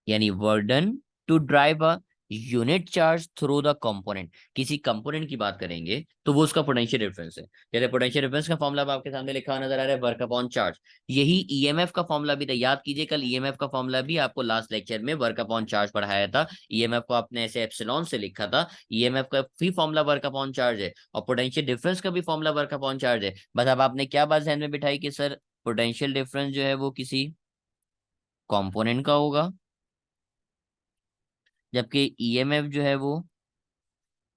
यानी work done to drive a unit charge through the component, किसी कंपोनेंट की बात करेंगे तो वो उसका पोटेंशियल डिफरेंस है। जैसे पोटेंशियल डिफरेंस का फॉर्मूला आपके सामने लिखा हुआ नजर आ रहा है, वर्क अपॉन चार्ज। यही ईएमएफ का फॉर्मूला भी था, याद कीजिए कल ईएमएफ का फॉर्मूला भी आपको लास्ट लेक्चर में वर्क अपॉन चार्ज पढ़ाया था। ईएमएफ को आपने ऐसे एप्सिलॉन से लिखा था, ईएमएफ का भी फॉर्मूला वर्क अपॉन चार्ज है, और पोटेंशियल डिफरेंस का भी फॉर्मूला वर्क अपॉन चार्ज है। बस अब आपने क्या बात ध्यान में बिठाई कि सर पोटेंशियल डिफरेंस जो है वो किसी कॉम्पोनेंट का होगा, जबकि ईएमएफ जो है वो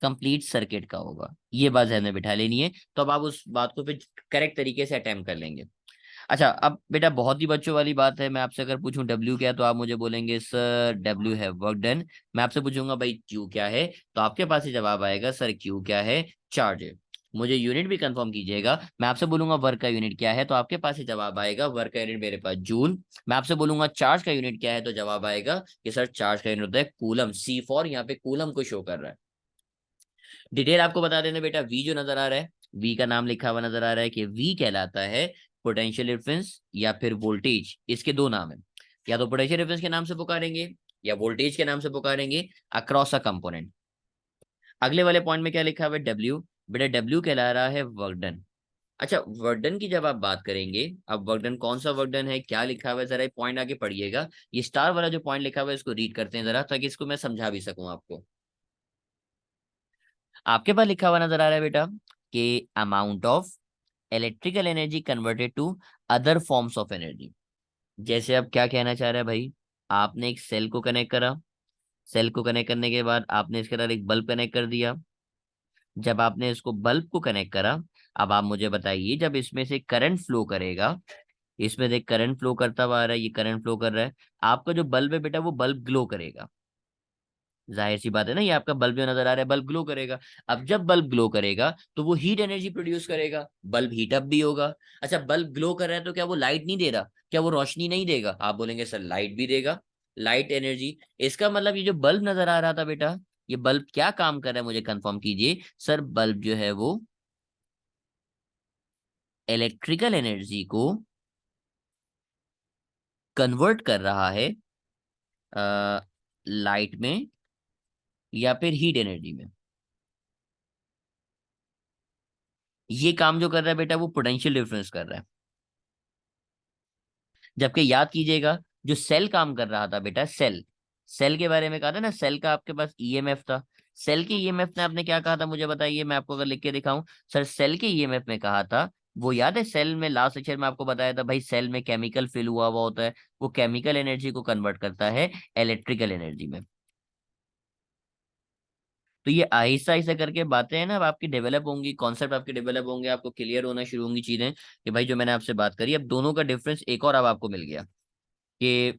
कंप्लीट सर्किट का होगा। ये बात ध्यान में बिठा लेनी है, तो अब आप उस बात को फिर करेक्ट तरीके से अटेम्प्ट कर लेंगे। अच्छा अब बेटा बहुत ही बच्चों वाली बात है, मैं आपसे अगर पूछूं डब्ल्यू क्या है, तो आप मुझे बोलेंगे सर डब्ल्यू है वर्क डन। मैं आपसे पूछूंगा भाई क्यू क्या है, तो आपके पास ही जवाब आएगा सर क्यू क्या है, चार्ज है। मुझे यूनिट भी कंफर्म कीजिएगा, मैं आपसे बोलूंगा वर्क का यूनिट क्या है, तो आपके पास ही जवाब आएगा वर्क का यूनिट मेरे पास जूल। मैं आपसे बोलूंगा चार्ज का यूनिट क्या है, तो जवाब आएगा कि सर चार्ज का यूनिट होता है कूलम, C4 यहाँ पे कूलम को शो कर रहा है। डिटेल आपको बता देना बेटा, वी जो नजर आ रहा है, वी का नाम लिखा हुआ नजर आ रहा है कि वी कहलाता है पोटेंशियल डिफरेंस या फिर वोल्टेज, इसके दो नाम है, या तो पोटेंशियल डिफरेंस के नाम से पुकारेंगे या वोल्टेज के नाम से पुकारेंगे अक्रॉस अ कंपोनेंट। अगले वाले पॉइंट में क्या लिखा हुआ है, डब्ल्यू, बेटा डब्ल्यू कहला रहा है वर्क डन। अच्छा वर्क डन की जब आप बात करेंगे, अब वर्क डन कौन सा वर्क डन है, क्या लिखा हुआ है, जरा पॉइंट आगे पढ़िएगा। ये स्टार वाला जो पॉइंट लिखा हुआ है इसको रीड करते हैं जरा, ताकि इसको मैं समझा भी सकूं आपको। आपके पास लिखा हुआ नजर आ रहा है बेटा कि amount of electrical energy converted to other forms of energy. जैसे अब क्या कहना चाह रहा है भाई, आपने एक सेल को कनेक्ट करा, सेल को कनेक्ट करने के बाद आपने इसके साथ एक बल्ब कनेक्ट कर दिया। जब आपने इसको बल्ब को कनेक्ट करा, अब आप मुझे बताइए जब इसमें से करंट फ्लो करेगा, इसमें से करंट फ्लो करता हुआ आ रहा है, ये करंट फ्लो कर रहा है, आपका जो बल्ब है बेटा वो बल्ब ग्लो करेगा। जाहिर सी बात है ना, ये आपका बल्ब जो नजर आ रहा है, बल्ब ग्लो करेगा। अब जब बल्ब ग्लो करेगा तो वो हीट एनर्जी प्रोड्यूस करेगा, बल्ब हीट अप भी होगा। अच्छा, बल्ब ग्लो कर रहा है तो क्या वो लाइट नहीं दे रहा? क्या वो रोशनी नहीं देगा? आप बोलेंगे सर लाइट भी देगा, लाइट एनर्जी। इसका मतलब ये जो बल्ब नजर आ रहा था बेटा, ये बल्ब क्या काम कर रहा है मुझे कंफर्म कीजिए। सर बल्ब जो है वो इलेक्ट्रिकल एनर्जी को कन्वर्ट कर रहा है लाइट में या फिर हीट एनर्जी में। ये काम जो कर रहा है बेटा वो पोटेंशियल डिफरेंस कर रहा है। जबकि याद कीजिएगा, जो सेल काम कर रहा था बेटा, सेल, सेल के बारे में कहा था ना, सेल का आपके पास ईएमएफ था। सेल के ईएमएफ ने आपने क्या कहा था मुझे बताइए, मैं आपको अगर लिख के दिखाऊं। सर सेल के ईएमएफ में कहा था, वो याद है सेल में लास्ट लेक्चर में आपको बताया था भाई, सेल में केमिकल फिल हुआ हुआ होता है, वो केमिकल एनर्जी को कन्वर्ट करता है इलेक्ट्रिकल एनर्जी में। तो ये आहिस्ता आहिस्ता करके बातें हैं ना, अब आपकी डेवलप होंगी, कॉन्सेप्ट आपके डेवलप होंगे, आपको क्लियर होना शुरू होंगी चीजें कि भाई जो मैंने आपसे बात करी, अब दोनों का डिफरेंस एक और अब आपको मिल गया कि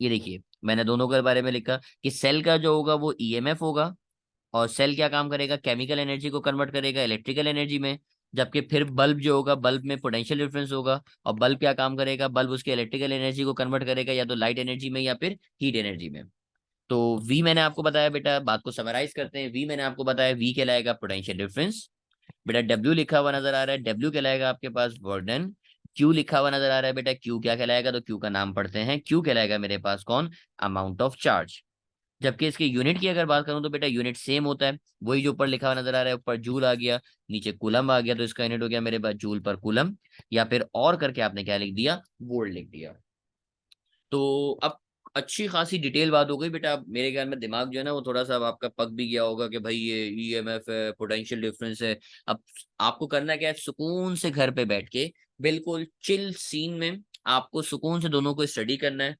ये देखिए, मैंने दोनों के बारे में लिखा कि सेल का जो होगा वो ईएमएफ होगा, और सेल क्या काम करेगा, केमिकल एनर्जी को कन्वर्ट करेगा इलेक्ट्रिकल एनर्जी में। जबकि फिर बल्ब जो होगा, बल्ब में पोटेंशियल डिफरेंस होगा, और बल्ब क्या काम करेगा, बल्ब उसके इलेक्ट्रिकल एनर्जी को कन्वर्ट करेगा या तो लाइट एनर्जी में या फिर हीट एनर्जी में। तो वी मैंने आपको बताया बेटा, बात को समराइज करते हैं। वी मैंने आपको बताया, वी कहलाएगा पोटेंशियल डिफरेंस। बेटा डब्ल्यू लिखा हुआ नजर आ रहा है, डब्ल्यू कहलाएगा आपके पास वर्क डन। क्यू लिखा हुआ नजर आ रहा है बेटा, क्यू क्या कहलाएगा, तो क्यू का नाम पढ़ते हैं, क्यू कहलाएगा मेरे पास कौन, अमाउंट ऑफ चार्ज। जबकि इसके यूनिट की अगर बात करूं तो बेटा यूनिट सेम होता है, वही जो ऊपर लिखा हुआ नजर आ रहा है, ऊपर जूल आ गया, नीचे कूलम आ गया, तो इसका यूनिट हो गया मेरे पास जूल पर कूलम, या फिर और करके आपने क्या लिख दिया, वोल्ट लिख दिया। तो अब अच्छी खासी डिटेल बात हो गई बेटा। अब मेरे ख्याल में दिमाग जो है ना वो थोड़ा सा अब आपका पक भी गया होगा कि भाई ये ईएमएफ है, पोटेंशियल डिफरेंस है। अब आपको करना क्या है, सुकून से घर पे बैठ के बिल्कुल चिल सीन में आपको सुकून से दोनों को स्टडी करना है।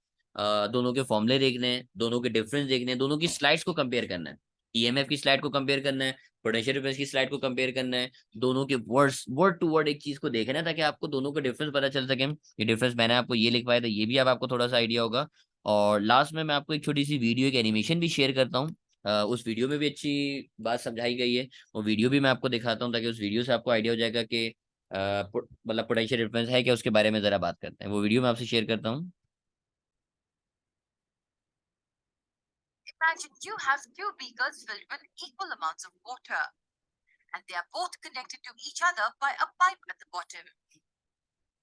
दोनों के फॉर्मूले देखने हैं, दोनों के डिफरेंस देखने हैं, दोनों की स्लाइड्स को कंपेयर करना है। ईएमएफ की स्लाइड को कंपेयर करना है, पोटेंशियल डिफरेंस की स्लाइड को कंपेयर करना है। दोनों के वर्ड्स, वर्ड टू वर्ड एक चीज को देखना है, ताकि आपको दोनों का डिफरेंस पता चल सके। ये डिफरेंस मैंने आपको ये लिखवाया था, ये भी अब आपको थोड़ा सा आइडिया होगा। और लास्ट में मैं आपको एक छोटी सी वीडियो, एक एनिमेशन भी शेयर करता हूँ। उस वीडियो में भी अच्छी बात समझाई गई है, वो वीडियो भी मैं आपको दिखाता हूँ, ताकि उस वीडियो से आपको आइडिया हो जाएगा कि मतलब पोटेंशियल डिफरेंस है क्या, उसके बारे में जरा बात करते हैं। वो वीडियो मैं आपसे शेयर करता हूँ। Imagine you have two beakers filled with equal amounts of water, and they are both connected to each other by a pipe at the bottom.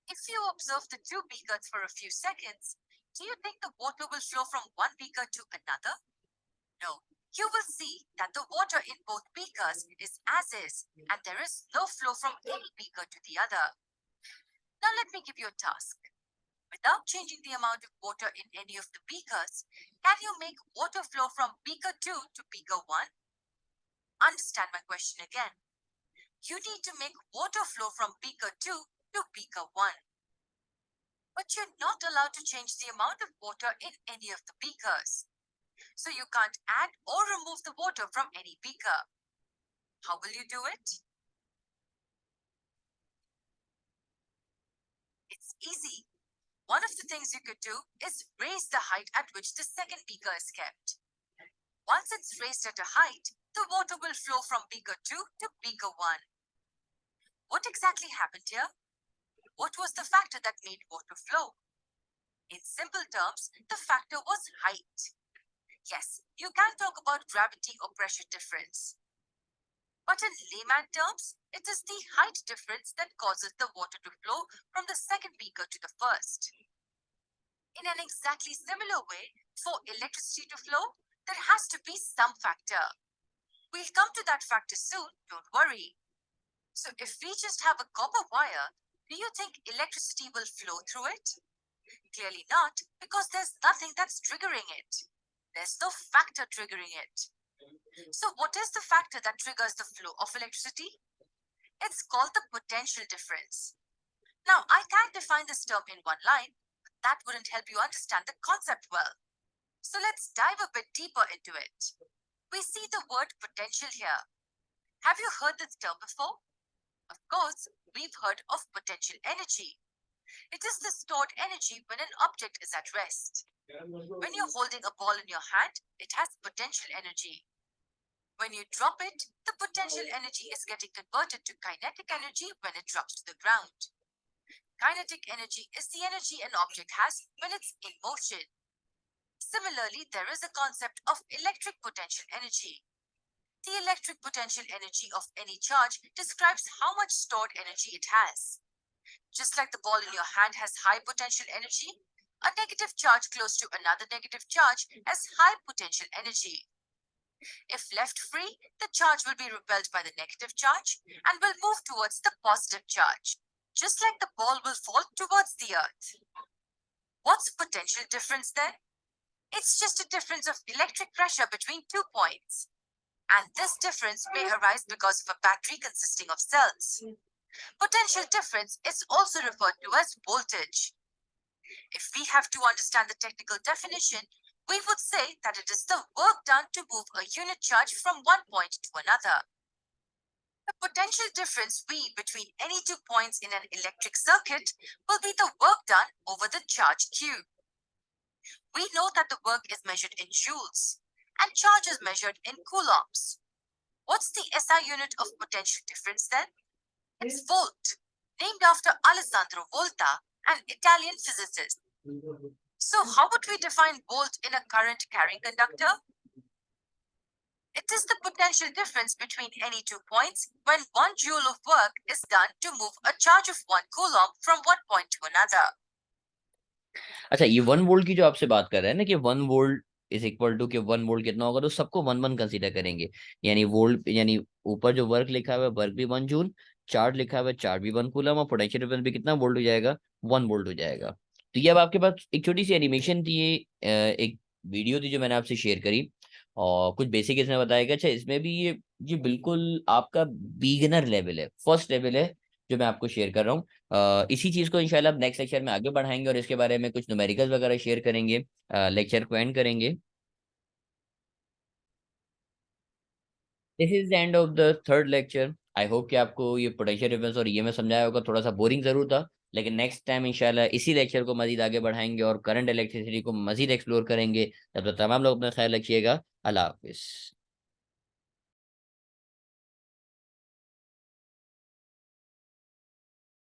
If you observe the two beakers for a few seconds, do you think the water will flow from one beaker to another? No. You will see that the water in both beakers is as is, and there is no flow from any beaker to the other. Now let me give you a task. Without changing the amount of water in any of the beakers, can you make water flow from beaker 2 to beaker 1? Understand my question again. You need to make water flow from beaker 2 to beaker 1. But you're not allowed to change the amount of water in any of the beakers. So you can't add or remove the water from any beaker. How will you do it? It's easy. One of the things you could do is raise the height at which the second beaker is kept. Once it's raised at a height, the water will flow from beaker 2 to beaker 1. What exactly happened here? What was the factor that made water flow? In simple terms, the factor was height. Yes, you can talk about gravity or pressure difference. But in layman terms, it is the height difference that causes the water to flow from the second beaker to the first. In an exactly similar way, for electricity to flow, there has to be some factor. We'll come to that factor soon, don't worry. So if we just have a copper wire, do you think electricity will flow through it? Clearly not, because there's nothing that's triggering it. There's no factor triggering it. So what is the factor that triggers the flow of electricity? It's called the potential difference. Now, I can't define this term in one line, but that wouldn't help you understand the concept well. So let's dive a bit deeper into it. We see the word potential here. Have you heard this term before? Of course, we've heard of potential energy. It is the stored energy when an object is at rest. When you're holding a ball in your hand, it has potential energy. When you drop it, the potential energy is getting converted to kinetic energy when it drops to the ground. Kinetic energy is the energy an object has when it's in motion. Similarly, there is a concept of electric potential energy. The electric potential energy of any charge describes how much stored energy it has. Just like the ball in your hand has high potential energy, a negative charge close to another negative charge has high potential energy. If left free, the charge will be repelled by the negative charge and will move towards the positive charge, just like the ball will fall towards the earth. What's potential difference then? It's just a difference of electric pressure between 2 points. And this difference may arise because of a battery consisting of cells. Potential difference is also referred to as voltage. If we have to understand the technical definition, we would say that it is the work done to move a unit charge from one point to another. The potential difference V between any 2 points in an electric circuit will be the work done over the charge Q. We know that the work is measured in joules and charge is measured in coulombs. What's the SI unit of potential difference then? It's volt, named after Alessandro Volta, an Italian physicist. So how would we define volt in a current carrying conductor? It is the potential difference between any 2 points when 1 joule of work is done to move a charge of 1 coulomb from one point to another. अच्छा, ये 1 volt की जो आपसे बात कर रहे हैं ना कि 1 वोल्ट इज इक्वल टू कि 1 वोल्ट कितना होगा, तो सबको 1 1 कंसीडर करेंगे। यानी वोल्ट, यानी ऊपर जो वर्क लिखा हुआ है वर्क भी 1 जूल, चार्ज लिखा हुआ है चार्ज भी 1 कूलम, और पोटेंशियल डिफरेंस भी कितना वोल्ट हो जाएगा, 1 वोल्ट हो जाएगा। तो ये अब आपके पास एक छोटी सी एनिमेशन थी, ये एक वीडियो थी जो मैंने आपसे शेयर करी, और कुछ बेसिक इसमें बताया गया। अच्छा, इसमें भी ये बिल्कुल आपका बिगिनर लेवल है, फर्स्ट लेवल है जो मैं आपको शेयर कर रहा हूँ। इसी चीज को इंशाल्लाह अब नेक्स्ट लेक्चर में आगे बढ़ाएंगे और इसके बारे में कुछ न्यूमेरिकल्स वगैरह शेयर करेंगे, लेक्चर को एंड करेंगे। This is the end of the third lecture. I hope कि आपको ये पोटेंशियल डिफरेंस और ईएमएफ समझाया होगा। थोड़ा सा बोरिंग जरूर था, लेकिन नेक्स्ट टाइम इंशाल्लाह इसी लेक्चर को मजीद आगे बढ़ाएंगे और करंट इलेक्ट्रिसिटी को मजीद एक्सप्लोर करेंगे। तब तक तमाम लोग अपना ख्याल रखिएगा। अल्लाह हाफिज।